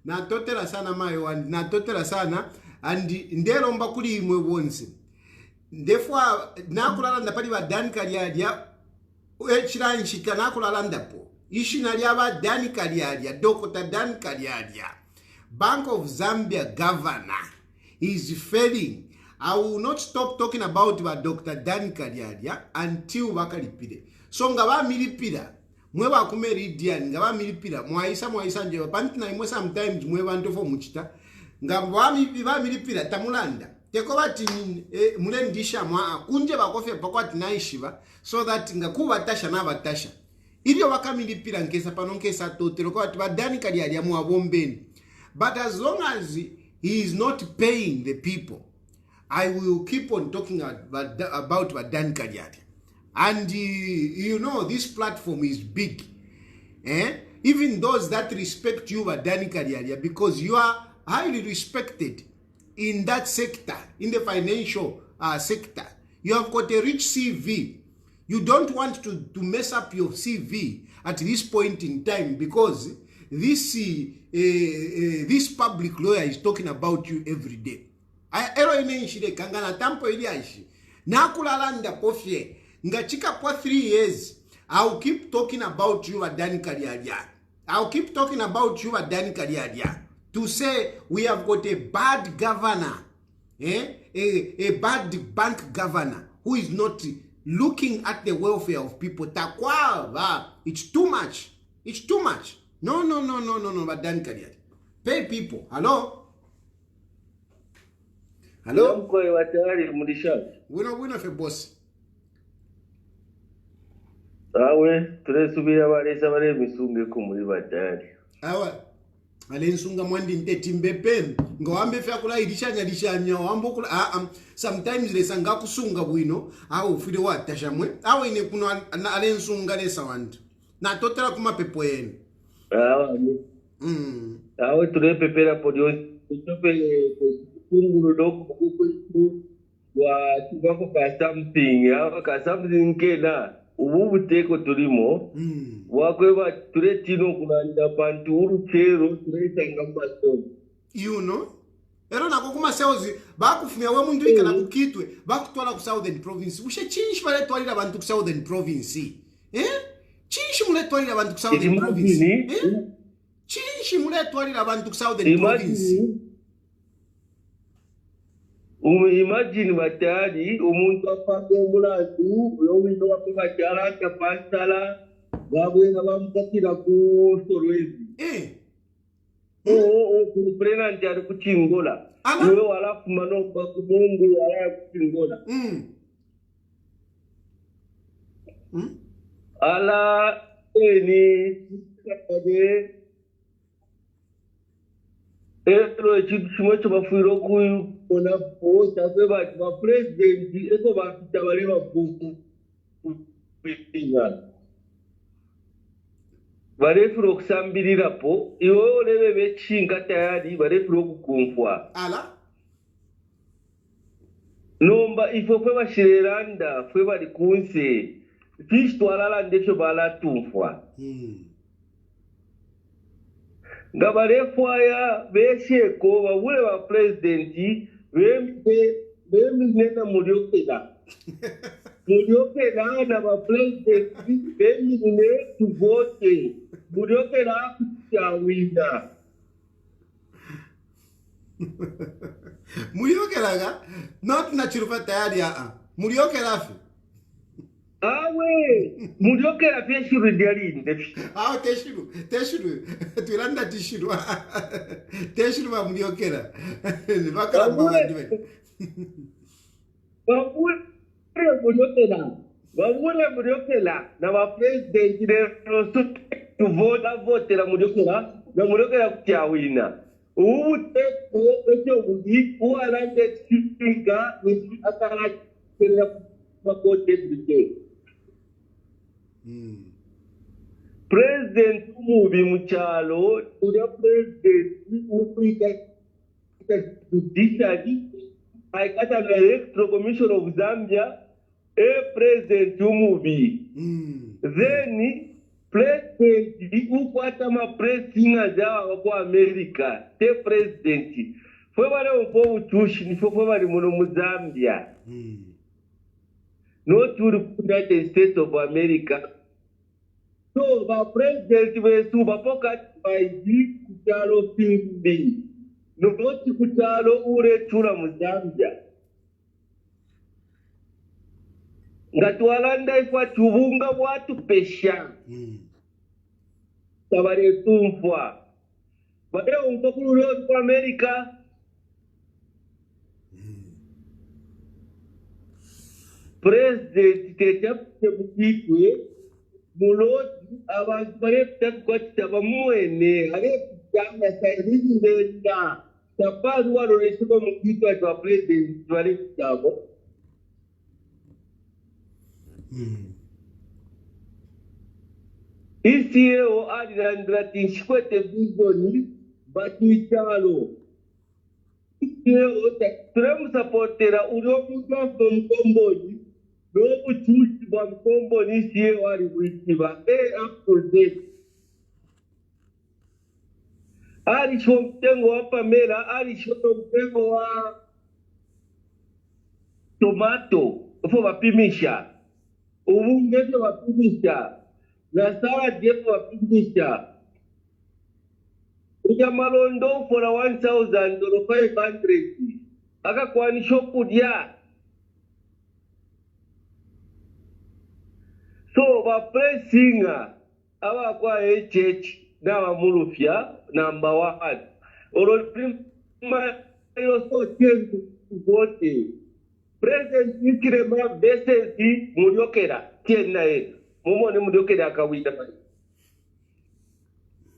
Na totela sana mayo and na totela sana and ndero mba kuli imwe wonse. Ndefwa nakulanda pali ba Dan Kalyadia echiranchika nakulanda po. Ishina lyaba Dan Kalyadia, Dr. Dan Kalyadia. Bank of Zambia governor is failing. I will not stop talking about Dr. Dan Kalyadia until wakalipide. So ngaba milipida. Mwewa kumeridian ngaba milipida. Mwaisa njewa. Pantina imwe sometimes mwewa ntofo muchita. Ngaba milipida tamulanda. Teko bati mulendisha mwa unje bakofe pakwati naishiba so that ngakuba tasha na batasha. Ilio wakamilipida nkesa panonkesa totelo kwa tiba Dan Kalyadia mwa bombeni. But as long as he is not paying the people, I will keep on talking about Dan Kalyadia. And you know, this platform is big. Even those that respect you, Dan Kalyadia, because you are highly respected in that sector, in the financial sector. You have got a rich CV. You don't want to mess up your CV at this point in time because this public lawyer is talking about you every day. Ero inenshire kangana tampo iliashi nakulalanda pofie ngachika kwa 3 years. I'll keep talking about you Dan Kalyadia. I'll keep talking about you Dan Kalyadia to say we have got a bad governor, a bad bank governor who is not looking at the welfare of people. Takwa, it's too much. It's too much. No, Dan Kalyadia. Pay people. Hello? Hello?
Mkwe wa Tayali mudisha.
Wino fe boss.
Awe, turesubira balesa bale misunge ku muri ba Tayali.
Awa. Alensunga mwandi nteti mbepe. Ngawambe fe akula idishanya wambo kula sometimes lesanga kusunga bwino awu ufide watashamwe. Awe ine kuno alensunga lesa wantu. Na totela kuma pepo yenu.
awe turepepera podio tope kunguru doko wa tubako ka something kena ubu buteko turimo wakweba turetino kunanda pantu urukero turetanga maso
ero nako kuma sales bakufumya we muntu ikana kukitwe bakutwala ku southern province ushe chinshi bale twalira abantu ku southern province chinshi mule twalira abantu ku southern province chinshi mule twalira abantu ku southern province
imagine batali umuntu afake mulatu yowino wakuba cyara kapasala babwe nabamukatira ku sorwezi ku president ari kuchingola wewe walafu manomba ku Mungu ara kuchingola ala ni kade Ero chimwe chobafiro kuyu ona posta seba ba president eko ba tabale ba buku pinga barefuro kusambirira po iwo lebe bechinga tayali barefuro kukumfwa
ala
nomba ifo fwe bashireranda fwe bali kunse fishitwalala ndesho bala tumfwa nga barefwaya besheko babule ba president bemine na muliokela na ba president bemine tuvote muliokela kuchawina
muliokela ga not na Chilufya Tayali muliokela fi
awe muliokela peshiru dialinde
teshiru tulanda tishiru teshiru ba muliokela bakala mwandiwe
babule muliokela na ba president to vote la muliokela na muliokela kuchawina ubute echo bugi ualande singa ni akala kela makote dike president umubi muchalo uya president ukwika judiciary aikata na electoral commission of Zambia president umubi then president ukwata ma presinga jawa kwa America te president fwe bale mpo utushi ni fwe bale muno mu Zambia not to the United States of America. So, the president was to pocket by the Kuchalo Pimbi. No, not to Kuchalo Ure Chula Muzambia. Ngatualanda ifwa chubunga watu pesha. Tabare tumfwa. Bade unkokulu leo kwa America. President tetapte bukitwe muloti abantu barepta kwatita bamwene arepta sayidi ndenda taparu walo resiko mukitwa kwa president bari kutabo isiyo adandra tinshikwete vision batuitalo isiyo tram supportera urokuwa mkomboni no chuchi ba mkombo ni sie wali kuiba after ali shomtengo hapa mela ali shomtengo wa tomato fo bapimisha ubungete bapimisha na salad yepo bapimisha uja malondo for 1,500 aka kwani shopu dia. So, ba presinga aba kwa HH na ba Chilufya number 1. Oro prima yo so tiempo vote. President Hichilema besesi muliokera tiena e. Mumo ni muliokera akawita.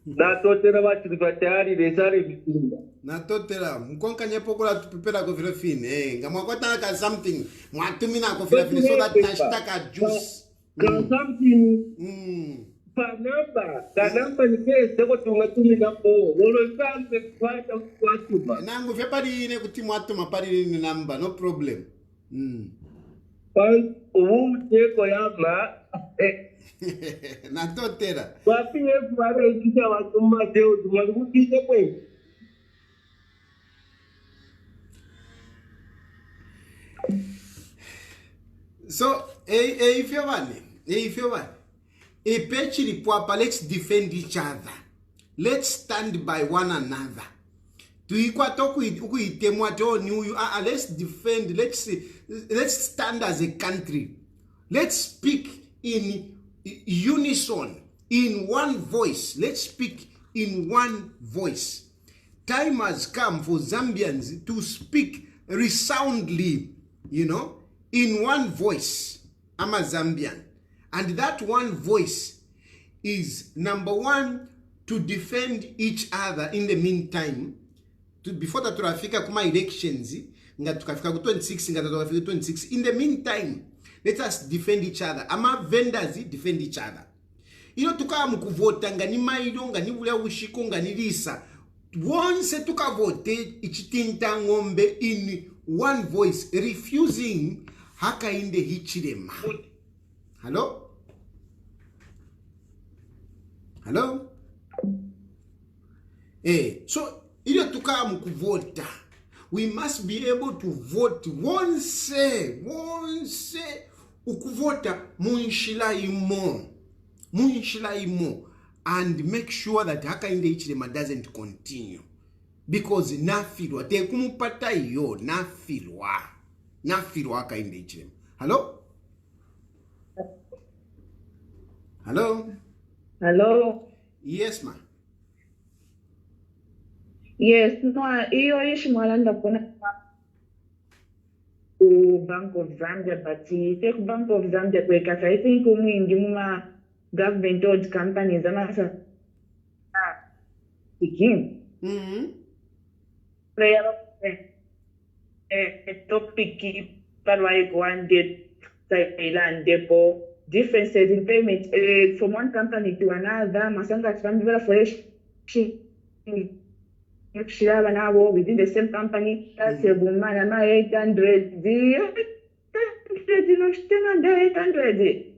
Na totera ba Chilufya Tayali resari bisinga.
Na totera mkonka nyepokola tupepera ko vile fine ngamwakota ka something mwatumina ko vile fine so that nashtaka juice.
Something kanamba nikese kuti ungatumika po wolosambe kwata kwatuma
nangu feparine kuti mwatuma parine namba no problem
umuteko yama
natotera
wapiye kumara ikita watuma teo tumali kutise kwe
so if you want let's defend each other, let's stand by one another. Let's defend, let's stand as a country, let's speak in unison, in one voice. Let's speak in one voice. Time has come for Zambians to speak resoundly, in one voice. I'm a Zambian. And that one voice is, number one, to defend each other in the meantime. Before that, tukafika kuma elections, nga tukafika ku 26, nga tukafika 26. In the meantime, let us defend each other. Ama vendors defend each other. Tuka mukuvota nga ni mailo, nga ni bulia ushiko, nga ni lisa. Once tukavote ichitinta ngombe in one voice, refusing Hakainde Hichilema. Hello? Hello? So, we must be able to vote once ukuvota munshila imo and make sure that Hakainde Hichilema doesn't continue, because nafilwa tekumupata iyo nafilwa Hakainde Hichilema. Hello?
Hello?
Yes, ma.
Yes, no, iyo ishi mwalanda kuna Bank of Zambia, but take Bank of Zambia because I think umwingi muma government owned companies amasa begin. Prayer topic parwai one day Thailand depo differences in payment from one company to another. Masanga family fresh within the same company. That's a woman, 800. 800.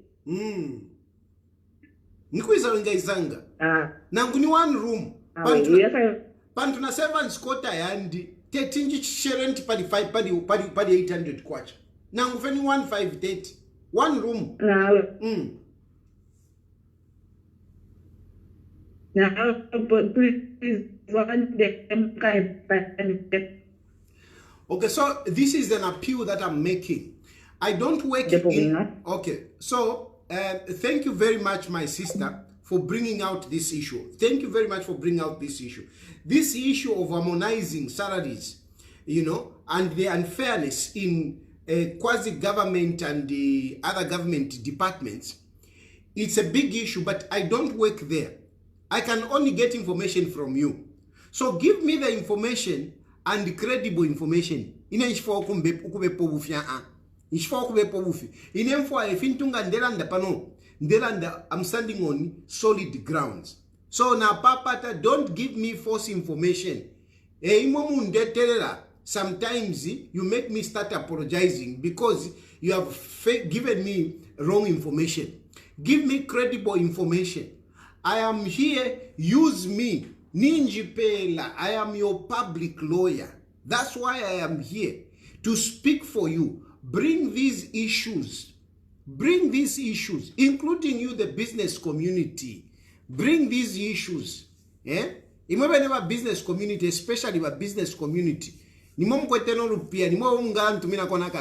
Nikuiza wenga izanga. Nangu ni one room. Pantu na servants kota yandi. Tetinji chisherenti padi 800 kwacha. Nangu feni 1530. One room. Okay, so this is an appeal that I'm making. I don't work in... Okay, so thank you very much, my sister, for bringing out this issue. Thank you very much for bringing out this issue. This issue of harmonizing salaries, and the unfairness in quasi-government and the other government departments, it's a big issue, but I don't work there. I can only get information from you. So give me the information and credible information. I'm standing on solid grounds. So now, Papa, don't give me false information. Sometimes you make me start apologizing because you have given me wrong information. Give me credible information. I am here, use me. Ninji Pela, I am your public lawyer. That's why I am here, to speak for you. Bring these issues, including you, the business community. Bring these issues. Never business community, especially the business community.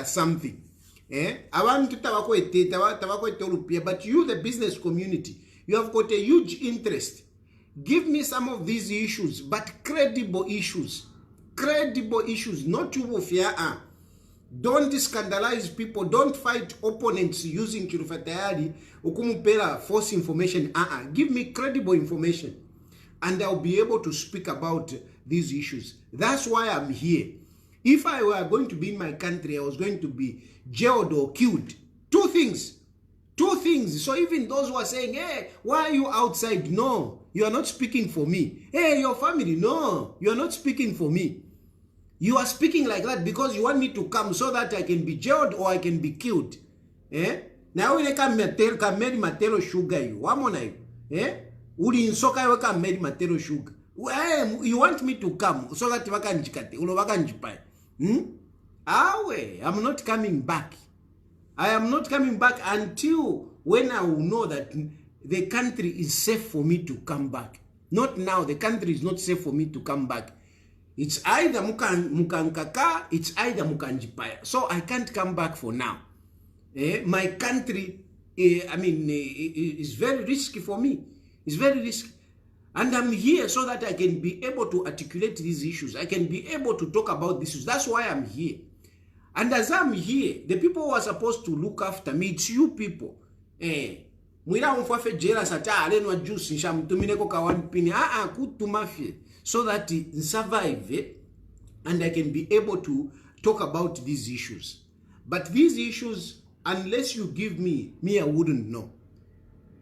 Something. But you, the business community, you have got a huge interest. Give me some of these issues, but credible issues. Credible issues, not Chilufya. Don't scandalize people. Don't fight opponents using Chilufya Tayali ukumupela false information. Give me credible information, and I'll be able to speak about these issues. That's why I'm here. If I were going to be in my country, I was going to be jailed or killed. Two things things. So even those who are saying, hey, why are you outside? No, you are not speaking for me. Hey, your family, no, you are not speaking for me. You are speaking like that because you want me to come so that I can be jailed or I can be killed. Eh? Now we can meri matero sugar you. Wamona you. Eh? Uli insoka you can meri matero sugar. You want me to come so that waka njikate. Ulo waka njipai. Awe, I'm not coming back. I am not coming back until when I will know that the country is safe for me to come back. Not now. The country is not safe for me to come back. It's either mukankaka, it's either mukanjipaya. So I can't come back for now. My country, is very risky for me. It's very risky. And I'm here so that I can be able to articulate these issues. I can be able to talk about these issues. That's why I'm here. And as I'm here, the people who are supposed to look after me, it's you people. Mwira umfafe jela sata alenwa juice nshamtumineko kawani pini. Kutumafye. So that he survive and I can be able to talk about these issues. But these issues, unless you give me, I wouldn't know.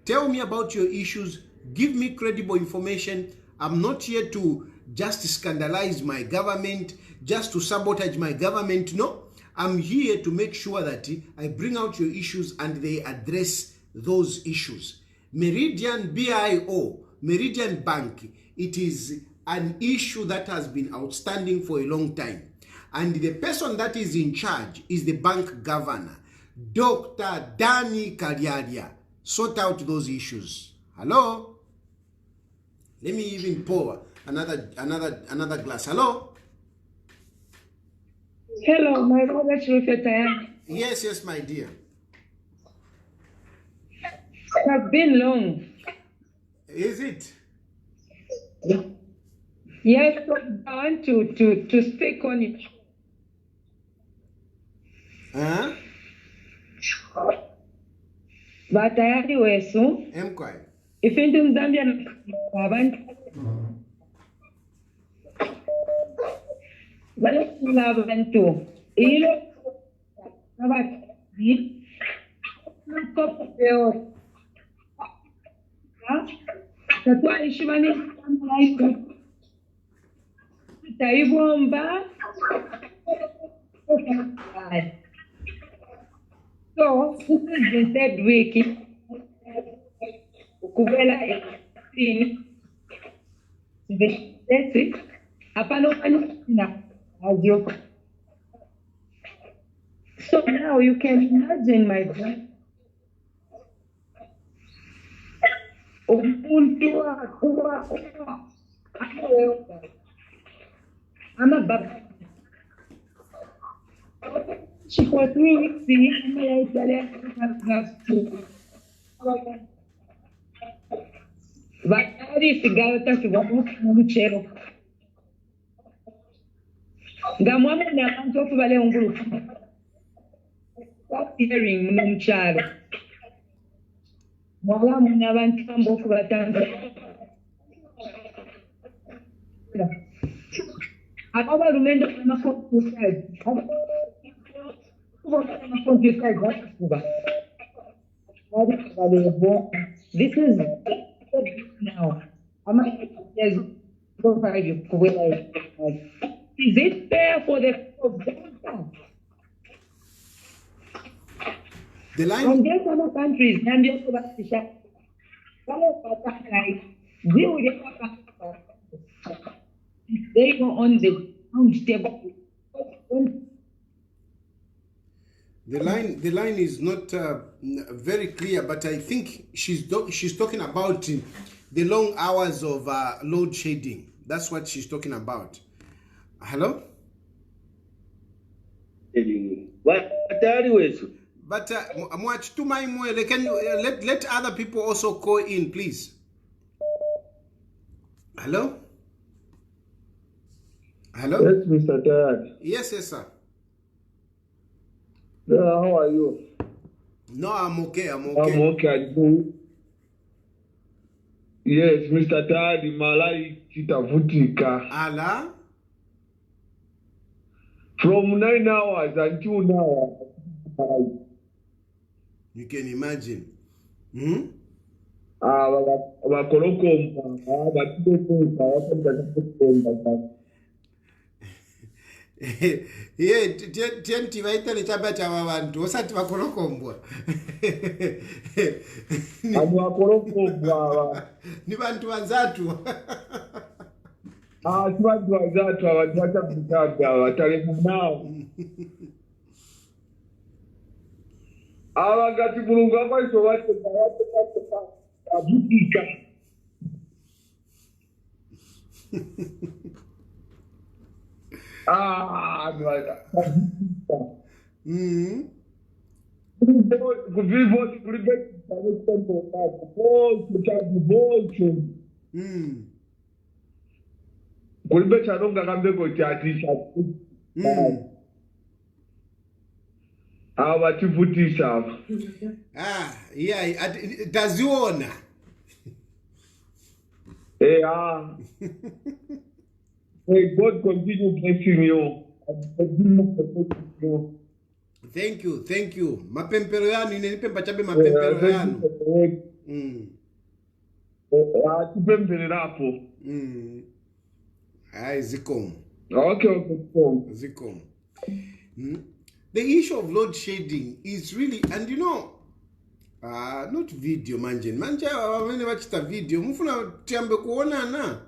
Tell me about your issues. Give me credible information. I'm not here to just scandalize my government, just to sabotage my government. No, I'm here to make sure that I bring out your issues and they address those issues. Meridian BIO, Meridian Bank, it is an issue that has been outstanding for a long time. And the person that is in charge is the bank governor, Dr. Danny Kariaria. Sort out those issues. Hello? Let me even pour another glass. Hello?
Hello, my brother Chilufya Tayali.
Yes, my dear.
It has been long.
Is it?
Yes, I want to speak on it.
Huh?
But Tayali wesu.
Emkwai.
If into Zambian abantu abantu ilo abati kopeo tatwa ishimani taibomba so this is the third week ukubela ini that's it hapana na audio. So now you can imagine my brother umuntu I'm a bab. She for 3 weeks in Vatari sigarota kiwamuchero. Ngamwame na abantu bale ongulu. Hearing mumcharo. Mwala muna abantu mbofu batanga. Akaba lumendo kama computer. This is now. Is it fair for the
line?
From the other countries, they go on the round table.
The line is not very clear, but I think she's talking about the long hours of load shedding. That's what she's talking about. Hello?
But
can you let other people also call in, please? Hello? Hello?
Yes, Mr. Tayali.
Yes, sir.
Yeah, how are you?
No, I'm okay.
I'm okay. Yes, Mr. Tayali, malai chitavutika.
Ala?
From 9 hours until now.
You can imagine.
vakolokomba vatitokonga vakomba
ye tienti vaitele chamba chava vantu osati vakolokombwa
vanhu vakolokombwa
ni vantu vanzatu
si vantu vanzatu ava tivachabvitaga vataremu navo ava ngati mulungu akaizovaaavutika kulibe chanonga kambeko chatisha ava tivutisa ava
yeah taziona
May God continue blessing you.
Thank you. Mapempero yanu inenipemba chabe mapempero yanu.
Tipembererapo.
Zikomo.
Okay.
Zikomo. The issue of load shedding is really, and you know, not video manje wamene wachita video mufuna tiambe kuonana.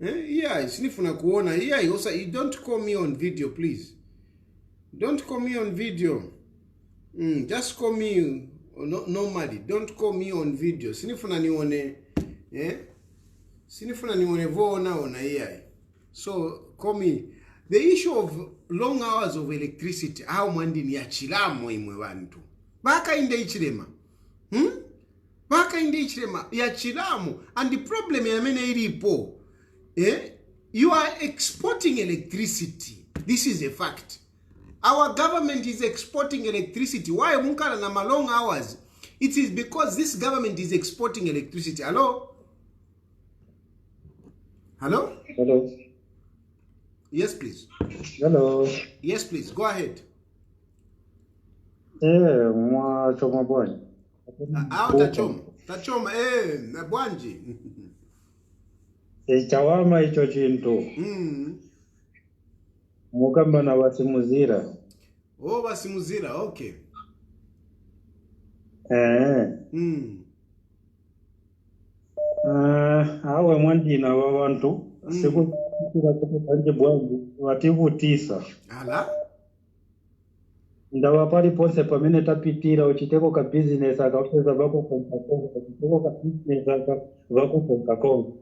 Yeah, sinifuna kuona. Yeah, also you don't call me on video, please. Don't call me on video. Just call me normally. Don't call me on video. Sinifuna nione. Sinifuna nione ona. Yeah. So call me. The issue of long hours of electricity. How mwandi ni Chilamo imwe wantu. Hakainde Hichilema. Hakainde Hichilema ya Chilamo. And the problem ya mene ilipo. You are exporting electricity. This is a fact. Our government is exporting electricity. Why munkala na long hours? It is because this government is exporting electricity. Hello? Yes, please.
Hello.
Yes, please. Go ahead.
Mwachoma bwana.
Tachoma. Bwanji.
Chawama icho chintu. Mukamba na wasimuzira.
Wasimuzira, okay.
Awe mwandina wabantu. Siku kanje bwangu wativutisa.
Ala?
Ndawa pali ponse pamene tapitira uchiteko ka business akaweza bako konkakonga. Uchiteko ka business bako konkakonga.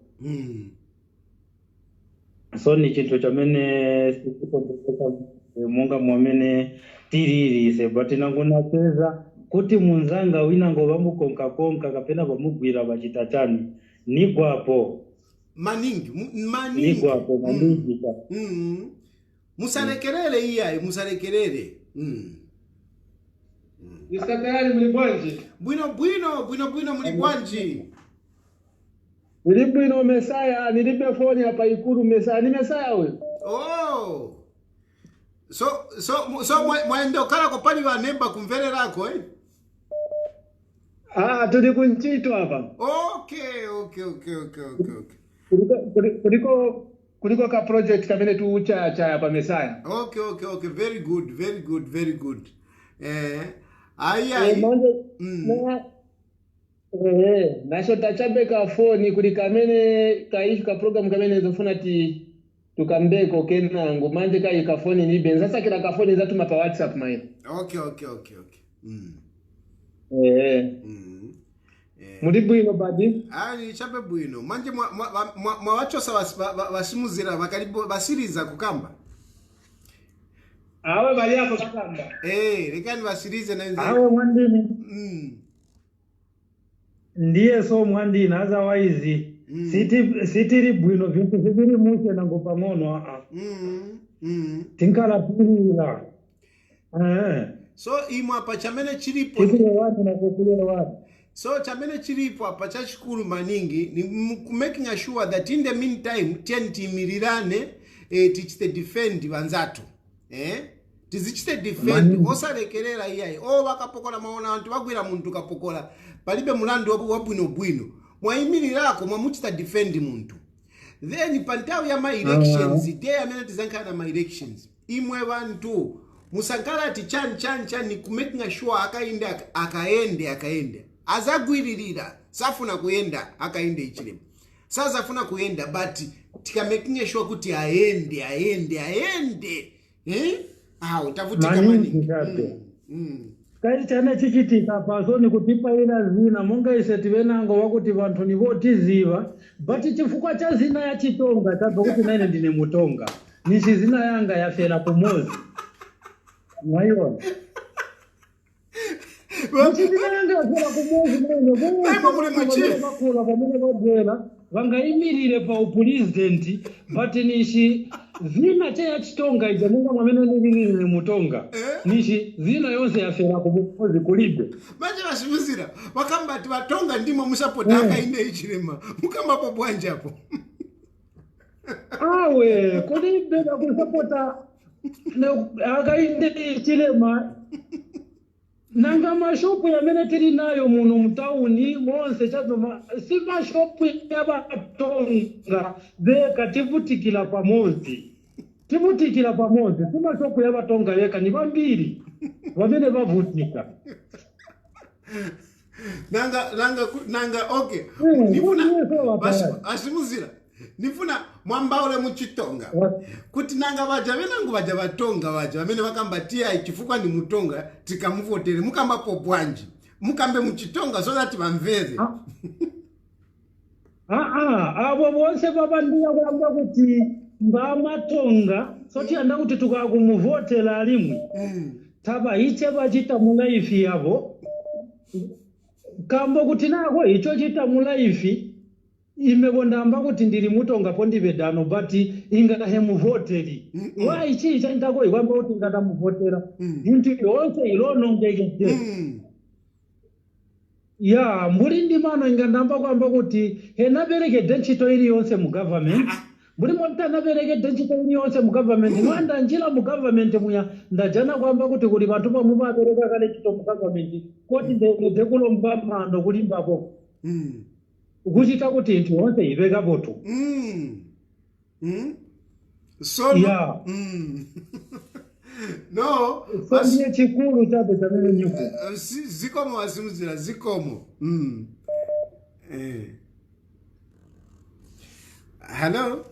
So ni chintu chamene sikupondeka munga mwamene tiririse but nangunacheza kuti munzanga wina ngo bamukonka kapena bamugwira bachita chani nigwapo
maningi
nigwapo maningi
musarekerere iyayi musarekerere
Tayali muli bwanji?
Bwino muli bwanji?
Nilipo Mesaya, nilipe phone hapa Ikulu Mesaya, ni Mesaya wewe.
So mwendo kala kwa pani wa nemba kumvere lako
tuli kunchito hapa.
Okay.
Kuliko ka project kamene tu cha hapa Mesaya.
Okay. Very good.
Nasho tachabe ka phone kuli kamene kaishi ka program kamene zofuna tukambeko kenango manje kai ka phone ni benza sasa kila ka phone zatu mapa WhatsApp mayo.
Okay.
Muri bwino badi?
Ni chape bwino. Manje mwawachosa wasimuzira bakalibo basiriza kukamba.
Awe bali yako kukamba.
Rekani basirize na nze.
Awe mwandini. Ndiye so mwandini otherwise sitiri bwino vintu viviri mushe nango pamono tinkala pilira
so imwa pa chamene chilipo
watu na kukulia watu
so chamene chilipo apa chachikuru maningi ni making sure that in the meantime tienti mirirane tichite defend vanzatu tizichite defend osalekerera iyayi vakapokola maona anthu vagwira munthu kapokola palibe mulandu wabwinobwino mwayimirirako mwamuchita defend munthu. Then pantawi ya ma-elections day amene tizankhala na ma-elections imwe vantu musankhala ati chan kumaking sure akaende azagwiririra safuna kuyenda akaende Hichilema sazafuna kuyenda but tikamaking sure kuti aende utavutika maningi.
Kali chane chichitika pasoni kutipa ina zina monga ise tivenango wakuti vantu nivotiziva but chifukwa cha zina ya chitonga tabva kuti naine ndine mutonga nichi zina yanga yafera kumozi mwaiona nichi zina yanga yafera kumozi vakula pamene vabwera vangaimirire pa upresidenti but nichi zina cheya chitonga ija munga mwamene nililile mutonga nichi zina yonse yafera kumozi kulibe
manje vasivuzira vakambati vatonga ndimo musapota Hakainde Hichilema mukambapo bwanjapo
awe kulibe kusapota Hakainde Hichilema nanga mashopu yamene tili nayo muno mtauni monse chazoma si mashopu yavatonga veka tivutikila pamozi si mashopu yavatonga veka ni vambiri vamene vavutika
nanga okay nifuna asimuzira nifuna mwambaule muchitonga kuti nanga vaja venangu vaja vatonga vaja vamene vakambatia chifukwa ni mutonga tikamuvotere mukambapo bwanji mukambe muchitonga so that vamvere
avo vonse vavandiya kuramba kuti mbamatonga soti anda kuti tukakumuvotera alimwe tava iche vachita mulaifi yavo kambo kuti nako icho chita mulaifi imevondamba kuti ndiri mutonga pondive dano but ingakahemuvoteri waichi chaitako ikwamba kuti ingatamuvotera into yonse ilonongekete ya mburi ndimano ingandamba kwamba kuti henaverekede ntchito iri yonse mugovernment mburi motanaverekede ntchito iri yonse mugovernment nwanda njira mugovernment muya ndajana kwamba kuti kuli vantu pamwe vavereka kale ntchito mugovernment koti ndekede kulomba mhando kulimbako kuchita kuti nthu yonse iveka poto
so
yeah
no
ndiye chikulu chabe chamene nyuko
zikomo wasimuzira zikomo hello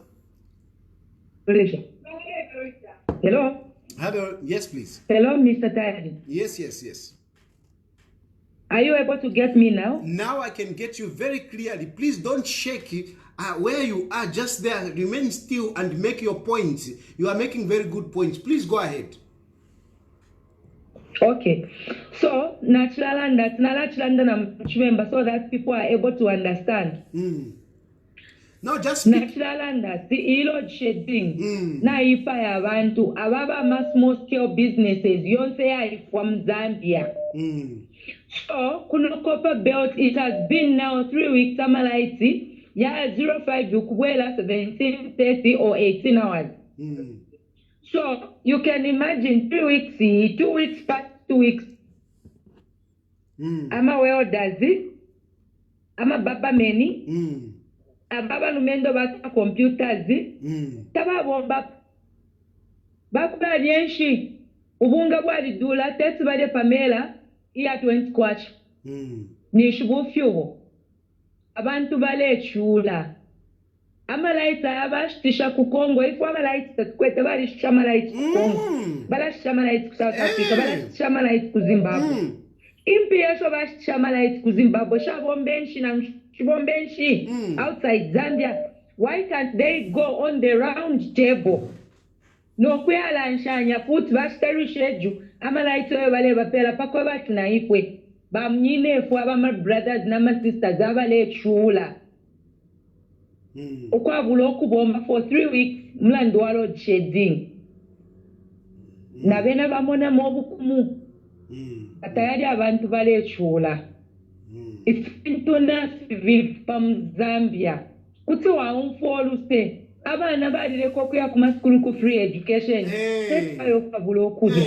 yes please.
Hello Mr. Tayali.
Yes.
Are you able to get me now?
Now I can get you very clearly. Please don't shake it. Where you are, just there, remain still and make your points. You are making very good points. Please go ahead.
Okay. So, natural na chimemba so that people are able to understand.
No, just
natural and the load shedding. Na ipa ya bantu ababa small scale businesses yonse ya from Zambia. So, kuno copper belt, it has been now 3 weeks, Samalaiti, 05 Yukwela 17:30 or 18 hours. So, you can imagine 3 weeks, 2 weeks past 2 weeks. Ama weo dazi, ama baba meni, ababa numendo bata computers, taba bomba, bakula nyenshi, ubunga bwali dula, tesi bade pamela, iya 20 kwacha nishibufyo abantu balechula amalaita abashitisha ku Kongo ifu amalaita kwete balishisha amalaita ku Kongo balashisha amalaita ku South Africa balashisha amalaita ku Zimbabwe impiyesho bashisha amalaita ku Zimbabwe shabombenshi na shibombenshi outside Zambia. Why can't they go on the round table no kuyala nshanya futhi basiterisheju amalaito bale bapela pakwa bathu na ifwe bamnyine fu abama brothers na sisters abale chula okwabula okubomba for 3 weeks mlando wa load shedding na bena bamona mobukumu atayali abantu bale chula ifintuna civil from Zambia kuti wa umfoluse abana balireko okuya ku masukulu ku free education tefayo okabula okudya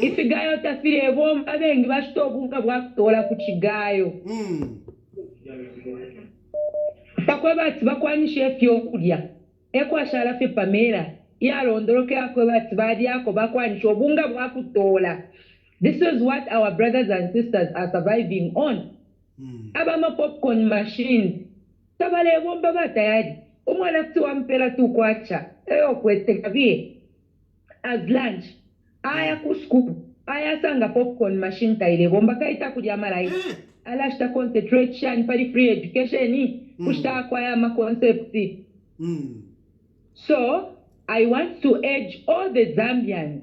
ifigayo tafire bomba abengi bashita obunga bwakutoola ku kigayo bakwe bati bakwanisha efyokulya ekwashala fe Pamela yalondolokera kwe bati balyako bakwanisha obunga bwakutoola. This is what our brothers and sisters are surviving on. Abama popcorn machines tabale bomba batayari umwana tuwa mpela tu kwacha kwete kabie as lunch aya ku school aya sanga popcorn machine taile bomba kaita kujya malai alashta concentration pari free education kushta kwa ya ma concepts. So I want to urge all the Zambians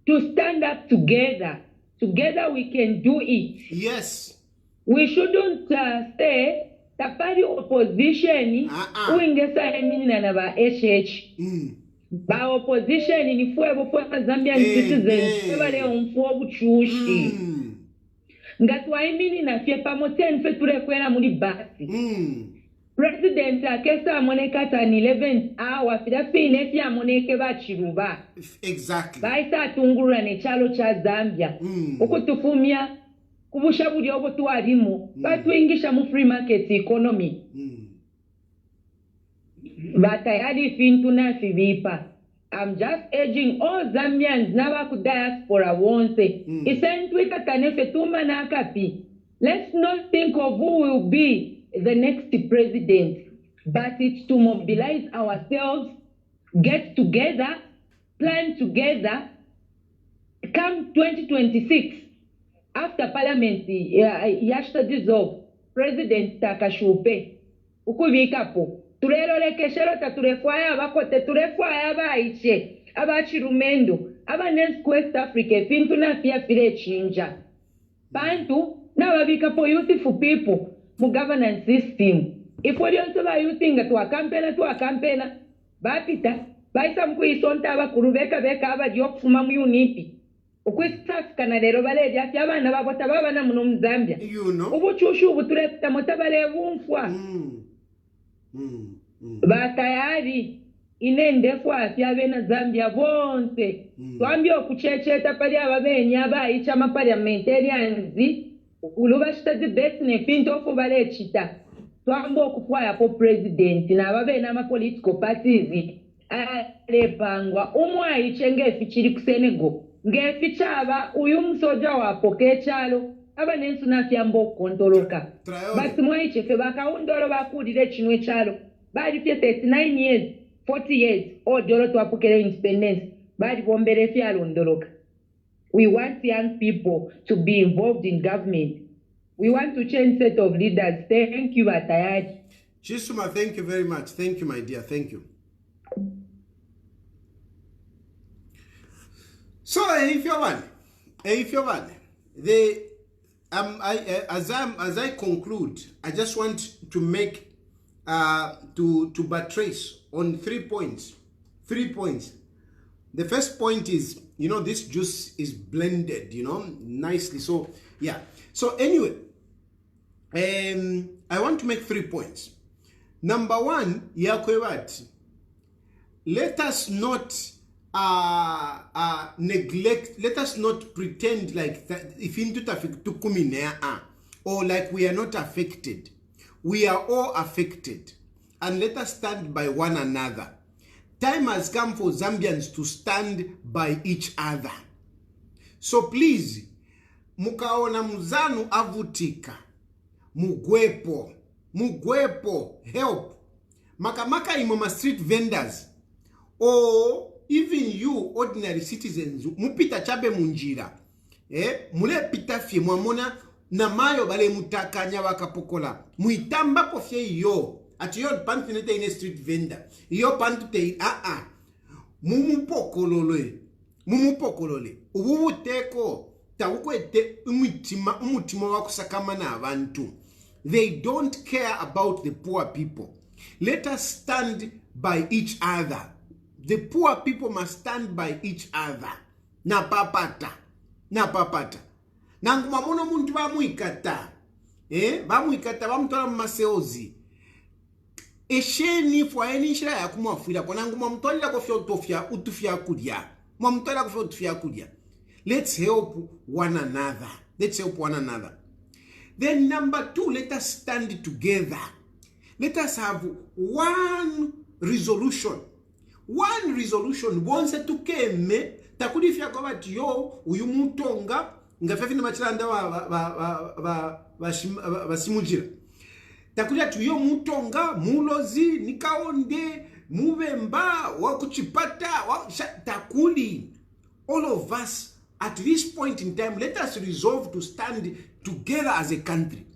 to stand up together. Together we can do it.
Yes.
We shouldn't say the party opposition uingesa eminina na ba HH. Ba opposition ni fuego kwa Zambian citizens bale umfuo buchushi. Ngatwa imini na fie pamoten feture kwena muri basi. President akesa amoneka tani 11 hour fida fine fia amoneke bachiruba.
Exactly.
Baisa atungurura ne chalo cha Zambia. Okutufumia kubusha buli obutwalimu batwingisha mu free market economy. Batayali fintu nasi bipa. I'm just urging all Zambians naba ku diaspora wonse. Isentwika tanefe tuma na akapi. Let's not think of who will be the next president, but it's to mobilize ourselves, get together, plan together. Come 2026, after Parliament yashta dissolve, President Takashupe ukubikapo turerole keshero taturefwaya abakote turefwaya abaiche abachirumendo abanensi West Africa fintu na fia fire chinja bantu na babikapo youthful people mu governance system. If we don't have you think to a campaign, bapita, baisa mkuisonta abakuru beka abajyo kufuma mu unipi. Ukwistaf kanadero bale ya abana babota babana muno mu Zambia. Ubuchushu ubuturepta motabale bumfwa. Batayari inendefwa afya bena Zambia bonse. Twambye okuchecheta pali ababenya abayicha ma parliamentarians ulubashita debate ne pinto ofu bale chita twambo okufwaya po president na babe na ma political parties alepangwa umwayi chengefi chiri kusenego ngefi chaba uyu msoja wapo kechalo abanensu nafyambo kontoloka basi mwayi chefe bakaundolo bakudire chinwe chalo bali pye 39 years 40 years odolo twapokele independence bali bombere fyalo ndoloka. We want young people to be involved in government. We want to change set of leaders. Thank you, Tayali.
Chisuma, thank you very much. Thank you, my dear. Thank you. So, if you're one, as I conclude, I just want to make to buttress on 3 points. 3 points. The first point is, this juice is blended, nicely. So, yeah. So, anyway, I want to make 3 points. Number one, Yakwewat, let us not neglect, let us not pretend like that, if or like we are not affected. We are all affected. And let us stand by one another. Time has come for Zambians to stand by each other. So please, mukaona muzanu avutika, mugwepo, help. Makamaka imoma street vendors, or even you ordinary citizens, mupita chabe munjira, mule pita fie mwamona na mayo bale mutakanya wakapokola, muitamba po fie yo. Ati yo pantu nete ine street vendor. Yo pantu te mumupokolole. Ububu teko tawukwete umutima wakusakama na abantu. They don't care about the poor people. Let us stand by each other. The poor people must stand by each other. Na papata. Nangumamono muntu bamuikata. Bamuikata bamutola maseozi. esheni fwa eni shira ya kumwafira konangu mwamtolila kofia utufia kudia. Mwamtolila kofia utufia kudia. Let's help one another. Let's help one another. Then number 2, let us stand together. Let us have one resolution. One resolution. Bonse tukeme takudifia kwa bati yo uyu mutonga ngafafi na machilanda wa simujira. Takulia tuyo mutonga mulozi nikaonde muvemba wakuchipata takuli. All of us at this point in time, let us resolve to stand together as a country.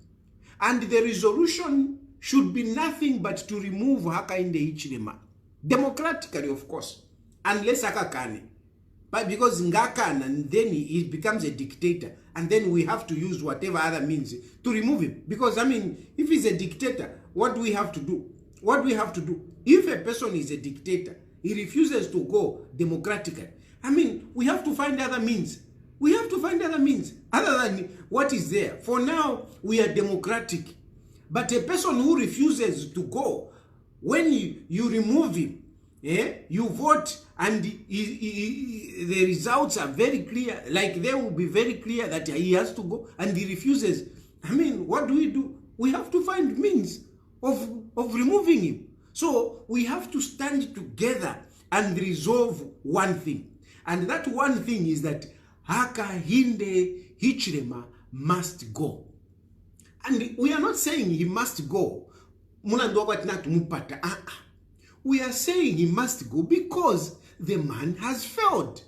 And the resolution should be nothing but to remove Hakainde Hichilema. Democratically, of course. Unless Hakakane. But because Ngakana, and then he becomes a dictator. And then we have to use whatever other means to remove him. Because, I mean, if he's a dictator, what do we have to do? What do we have to do? If a person is a dictator, he refuses to go democratically. I mean, we have to find other means. We have to find other means other than what is there. For now, we are democratic. But a person who refuses to go, when you remove him, you vote and the results are very clear. Like they will be very clear that he has to go and he refuses. I mean, what do? We have to find means of removing him. So we have to stand together and resolve one thing. And that one thing is that Hakainde Hichilema must go. And we are not saying he must go. We are saying he must go because the man has failed.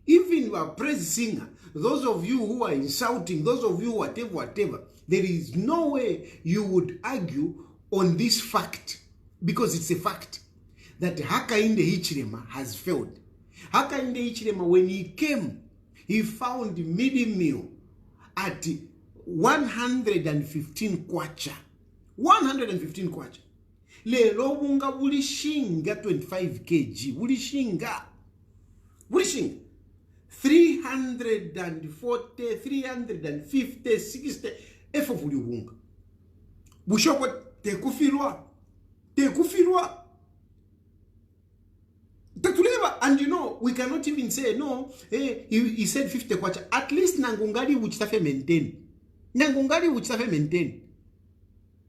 Even our praise singer, those of you who are insulting, those of you whatever, there is no way you would argue on this fact, because it's a fact that Hakainde Hichilema has failed. Hakainde Hichilema, when he came, he found midi meal at 115 kwacha. 115 kwacha. Lelo bunga bulishinga 25 kg. Bulishinga 340, 350, 60 efo buli bunga. Bushoko tekufirwa. And you know, we cannot even say, no, he said 50 kwacha. At least nangungali uchitafe maintain.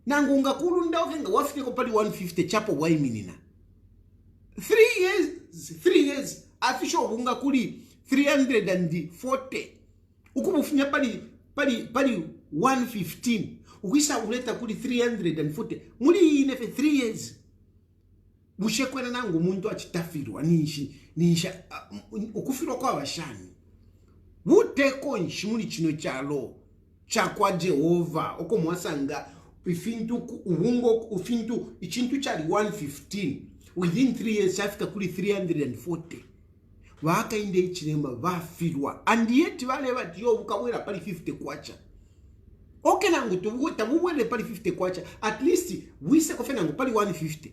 Nangunga kulunda okenga wafike kopali 150 chapo waiminina. 3 years. Afisho bunga kuli 340. Ukubufunya pali 115. Ukisa uleta kuli 340. Muli inefe 3 years. Bushekwena nangu muntu achitafirwa nisha ukufirwa kwa bashani. Wuteko nshimuli chino chalo chakwa Jehova oko mwasanga ifintu ubungo ufintu ichintu chali 115 within 3 years chafika kuli 340. Hakainde Hichilema vafirwa and yet vale bati yo ukawera pali 50 kwacha. Okay nangu tuwele pali 50 kwacha, at least wise kofena nangu pali 150.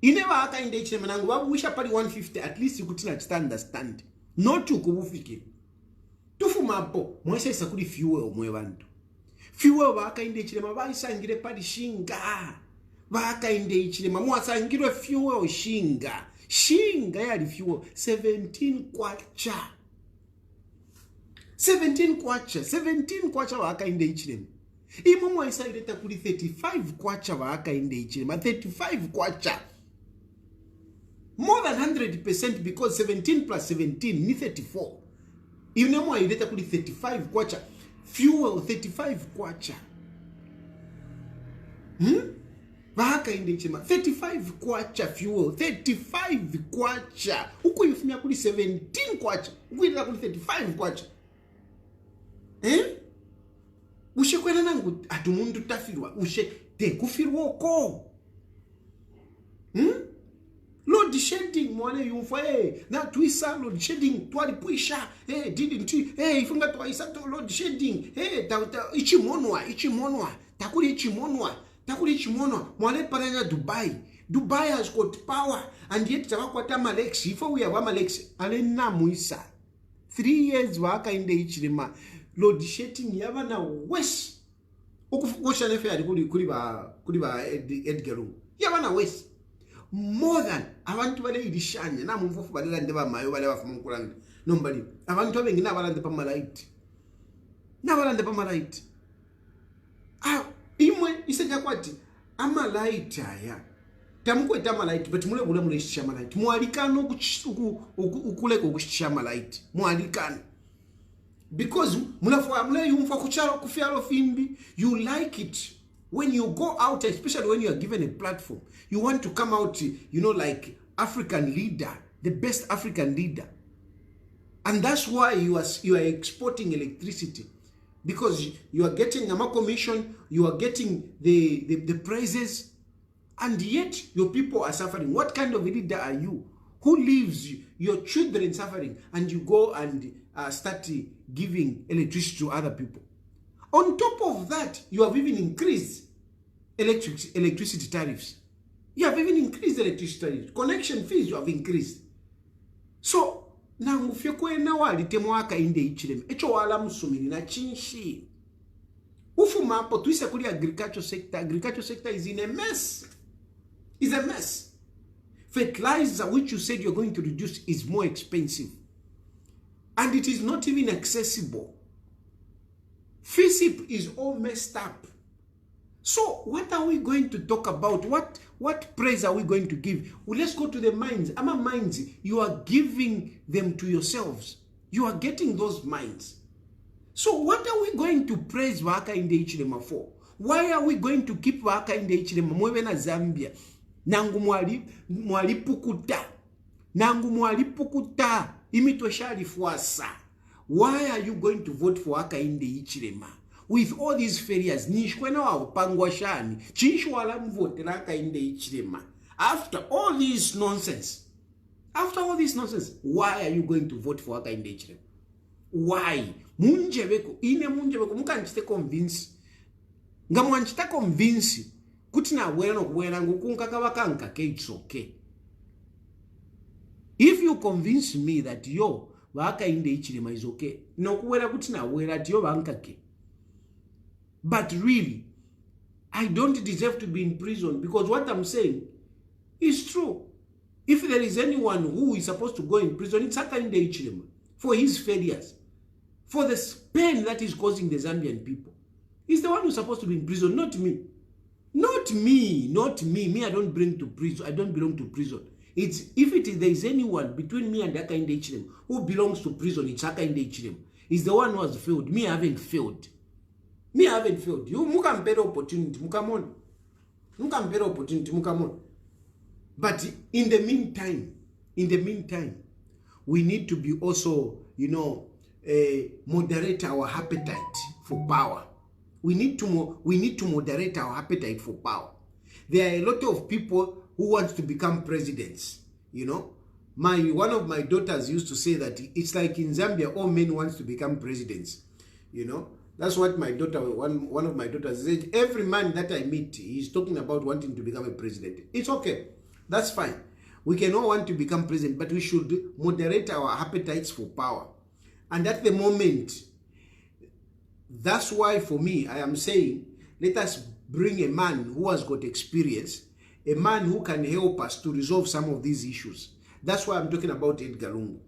Ineva Hakainde Hichilema nangu wabu wisha pali 150, at least yukutina understand. Not you kubufike. Tufu mapo, mwese isa kuli fuel mwe bantu. Fuel Hakainde Hichilema baisangire pali shinga. Hakainde Hichilema mwasangire fuel shinga. Shinga yali fuel 17 kwacha. 17 kwacha Hakainde Hichilema. Imu mwesa ileta kuli 35 kwacha Hakainde Hichilema. 35 kwacha. More than 100% because 17 plus 17 ni 34. Even more ileta kuli 35 kwacha. Fuel 35 kwacha. Hakainde Hichilema 35 kwacha fuel. 35 kwacha. Uko yufumia kuli 17 kwacha. Uko ileta kuli 35 kwacha. Ushe kwena nangu atumundu tafirwa. Ushe te kufirwa oko. Load shedding mwane yumfa na tuisa load shedding twali puisha didn't ifunga twaisa to load shedding ichimonwa takuli ichimonwa mwane paranya Dubai has got power and yet tawakwata Malex ifo we have Malex alena muisa 3 years Hakainde Hichilema load shedding yabana west ukufukosha nefe ali kuli ba Edgar Lungu yabana wese more than abantu bale ilishanya na mumvufu balela ndeba mayo bale bafuma nkulanga nombali abantu abengi nabalande pa malaiti imwe iseja kwati amalaiti aya tamukweta amalaiti but mulebule muleshisha amalaiti mwalikano ukuleka ukushisha amalaiti mwalikano because mule yumfa kuchalo kufialo fimbi you like it when you go out, especially when you are given a platform, you want to come out, like African leader, the best African leader. And that's why you are exporting electricity, because you are getting a commission, you are getting the praises, and yet your people are suffering. What kind of a leader are you who leaves your children suffering and you go and start giving electricity to other people? On top of that, you have even increased electricity tariffs. You have even increased electricity tariffs. Connection fees you have increased. So, na ngufyekwe na wali temwaka inde Hichilema. Echo wala musumini na chinshi. Ufuma hapo tuise kuli agriculture sector. Agriculture sector is in a mess. It's a mess. Fertilizer which you said you're going to reduce is more expensive. And it is not even accessible. FISIP is all messed up. So what are we going to talk about? What praise are we going to give? Well, let's go to the mines. Ama mines, you are giving them to yourselves. You are getting those mines. So what are we going to praise Hakainde Hichilema for? Why are we going to keep Hakainde Hichilema mwewe na Zambia? Nangu mwalipukuta. Nangu mwalipukuta. Imitwe shalifuasa. Why are you going to vote for Hakainde Hichilema? With all these failures, nishkwena wa pangwa shani, chinshwala mvote na Hakainde Hichilema. After all this nonsense, why are you going to vote for Hakainde Hichilema? Why? Munjebeko, mukanchite convince. Ngamwanchita convince, kutina wena ngukunka wakanka, it's okay. If you convince me that Hakainde Hichilema is okay, no kuwela kutina wela tiyo wankake. But really, I don't deserve to be in prison, because what I'm saying is true. If there is anyone who is supposed to go in prison, it's Hakainde Hichilema for his failures, for the pain that is causing the Zambian people. He's the one who's supposed to be in prison, not me. Not me. Me, I don't bring to prison. I don't belong to prison. There is anyone between me and Hakainde Hichilema who belongs to prison, it's Hakainde Hichilema. He's the one who has failed. Me, I haven't failed. You mukampera opportunity, mukamon. But in the meantime, we need to be also, moderate our appetite for power. We need to moderate our appetite for power. There are a lot of people who want to become presidents. One of my daughters used to say that it's like in Zambia, all men want to become presidents. That's what my daughter, one of my daughters said. Every man that I meet, he's talking about wanting to become a president. It's okay. That's fine. We can all want to become president, but we should moderate our appetites for power. And at the moment, that's why for me, I am saying, let us bring a man who has got experience, a man who can help us to resolve some of these issues. That's why I'm talking about Edgar Lungu.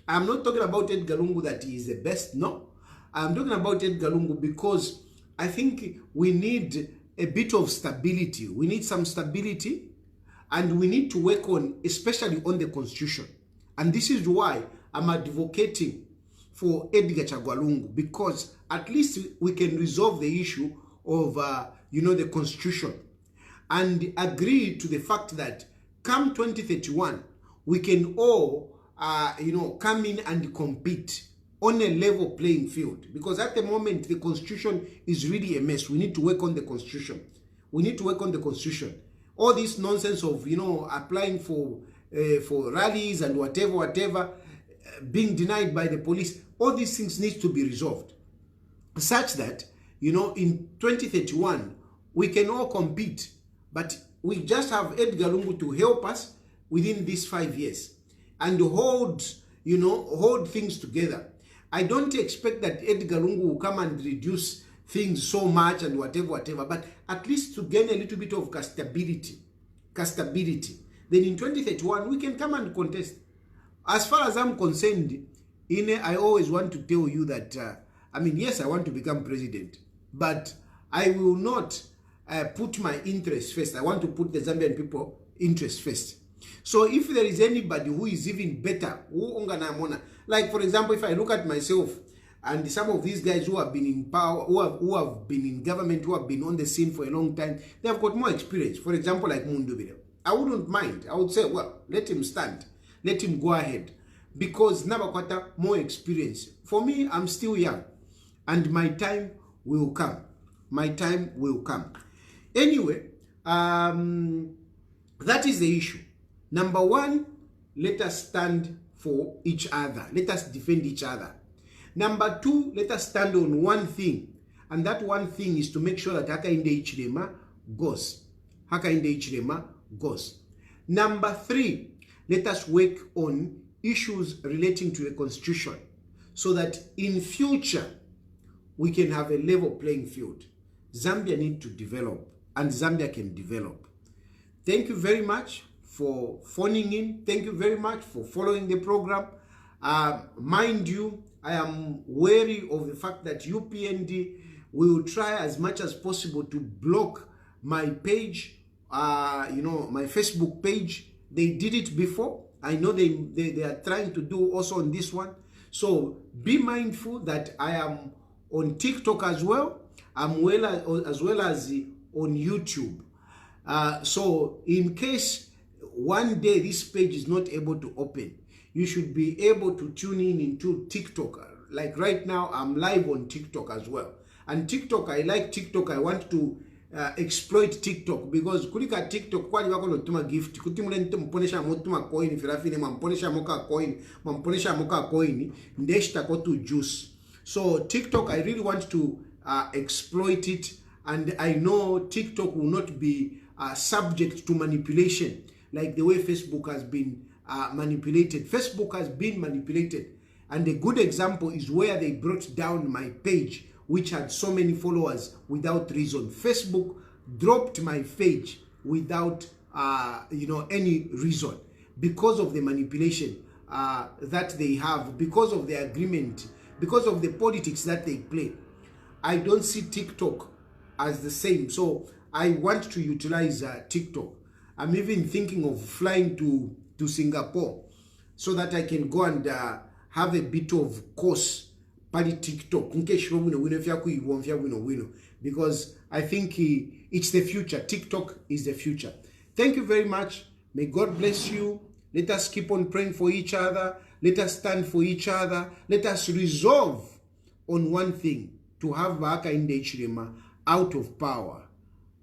I'm not talking about Edgar Lungu that he is the best, no. I'm talking about Edgar Lungu because I think we need a bit of stability. We need some stability, and we need to work on, especially on the constitution. And this is why I'm advocating for Edgar Lungu, because at least we can resolve the issue of, the constitution, and agree to the fact that come 2031, we can all, come in and compete on a level playing field. Because at the moment, the constitution is really a mess. We need to work on the constitution. All this nonsense of, applying for rallies and whatever, being denied by the police, all these things need to be resolved. Such that, in 2031, we can all compete. But we just have Edgar Lungu to help us within these 5 years and hold things together. I don't expect that Edgar Lungu will come and reduce things so much and whatever, but at least to gain a little bit of stability. Then in 2031, we can come and contest. As far as I'm concerned, I always want to tell you that, yes, I want to become president, but I will not put my interest first. I want to put the Zambian people interest first. So if there is anybody who is even better, like for example, if I look at myself and some of these guys who have been in power, who have been in government, who have been on the scene for a long time, they have got more experience. For example, like Mundubire, I wouldn't mind. I would say, well, let him stand, let him go ahead, because Nabakwata more experience. For me, I'm still young, and my time will come. My time will come. Anyway, that is the issue. Number one, let us stand for each other. Let us defend each other. Number two, let us stand on one thing. And that one thing is to make sure that Hakainde Hichilema goes. Hakainde Hichilema goes. Number three, let us work on issues relating to a constitution so that in future we can have a level playing field. Zambia needs to develop, and Zambia can develop. Thank you very much for phoning in. Thank you very much for following the program. Mind you, I am wary of the fact that UPND will try as much as possible to block my page, my Facebook page. They did it before. I know they are trying to do also on this one. So be mindful that I am on TikTok as well. I'm as well as on YouTube. So in case one day this page is not able to open, you should be able to tune in into TikTok. Like right now, I'm live on TikTok as well. And TikTok, I like TikTok. I want to exploit TikTok because kulika TikTok kwali wako notuma gift. Kuti mule mponesha motuma coin firafine mamponesha moka coin ndeshta kotu juice. So TikTok, I really want to exploit it, and I know TikTok will not be subject to manipulation like the way Facebook has been manipulated. Facebook has been manipulated, and a good example is where they brought down my page, which had so many followers without reason. Facebook dropped my page without any reason because of the manipulation that they have, because of the agreement, because of the politics that they play. I don't see TikTok as the same, so I want to utilize TikTok. I'm even thinking of flying to Singapore so that I can go and have a bit of course by TikTok, because I think it's the future. TikTok is the future. Thank you very much. May God bless you. Let us keep on praying for each other. Let us stand for each other. Let us resolve on one thing, to have Hakainde Hichilema out of power.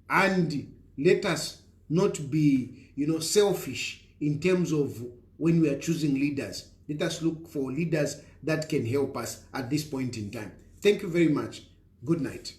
And let us not be, selfish in terms of when we are choosing leaders. Let us look for leaders that can help us at this point in time. Thank you very much. Good night.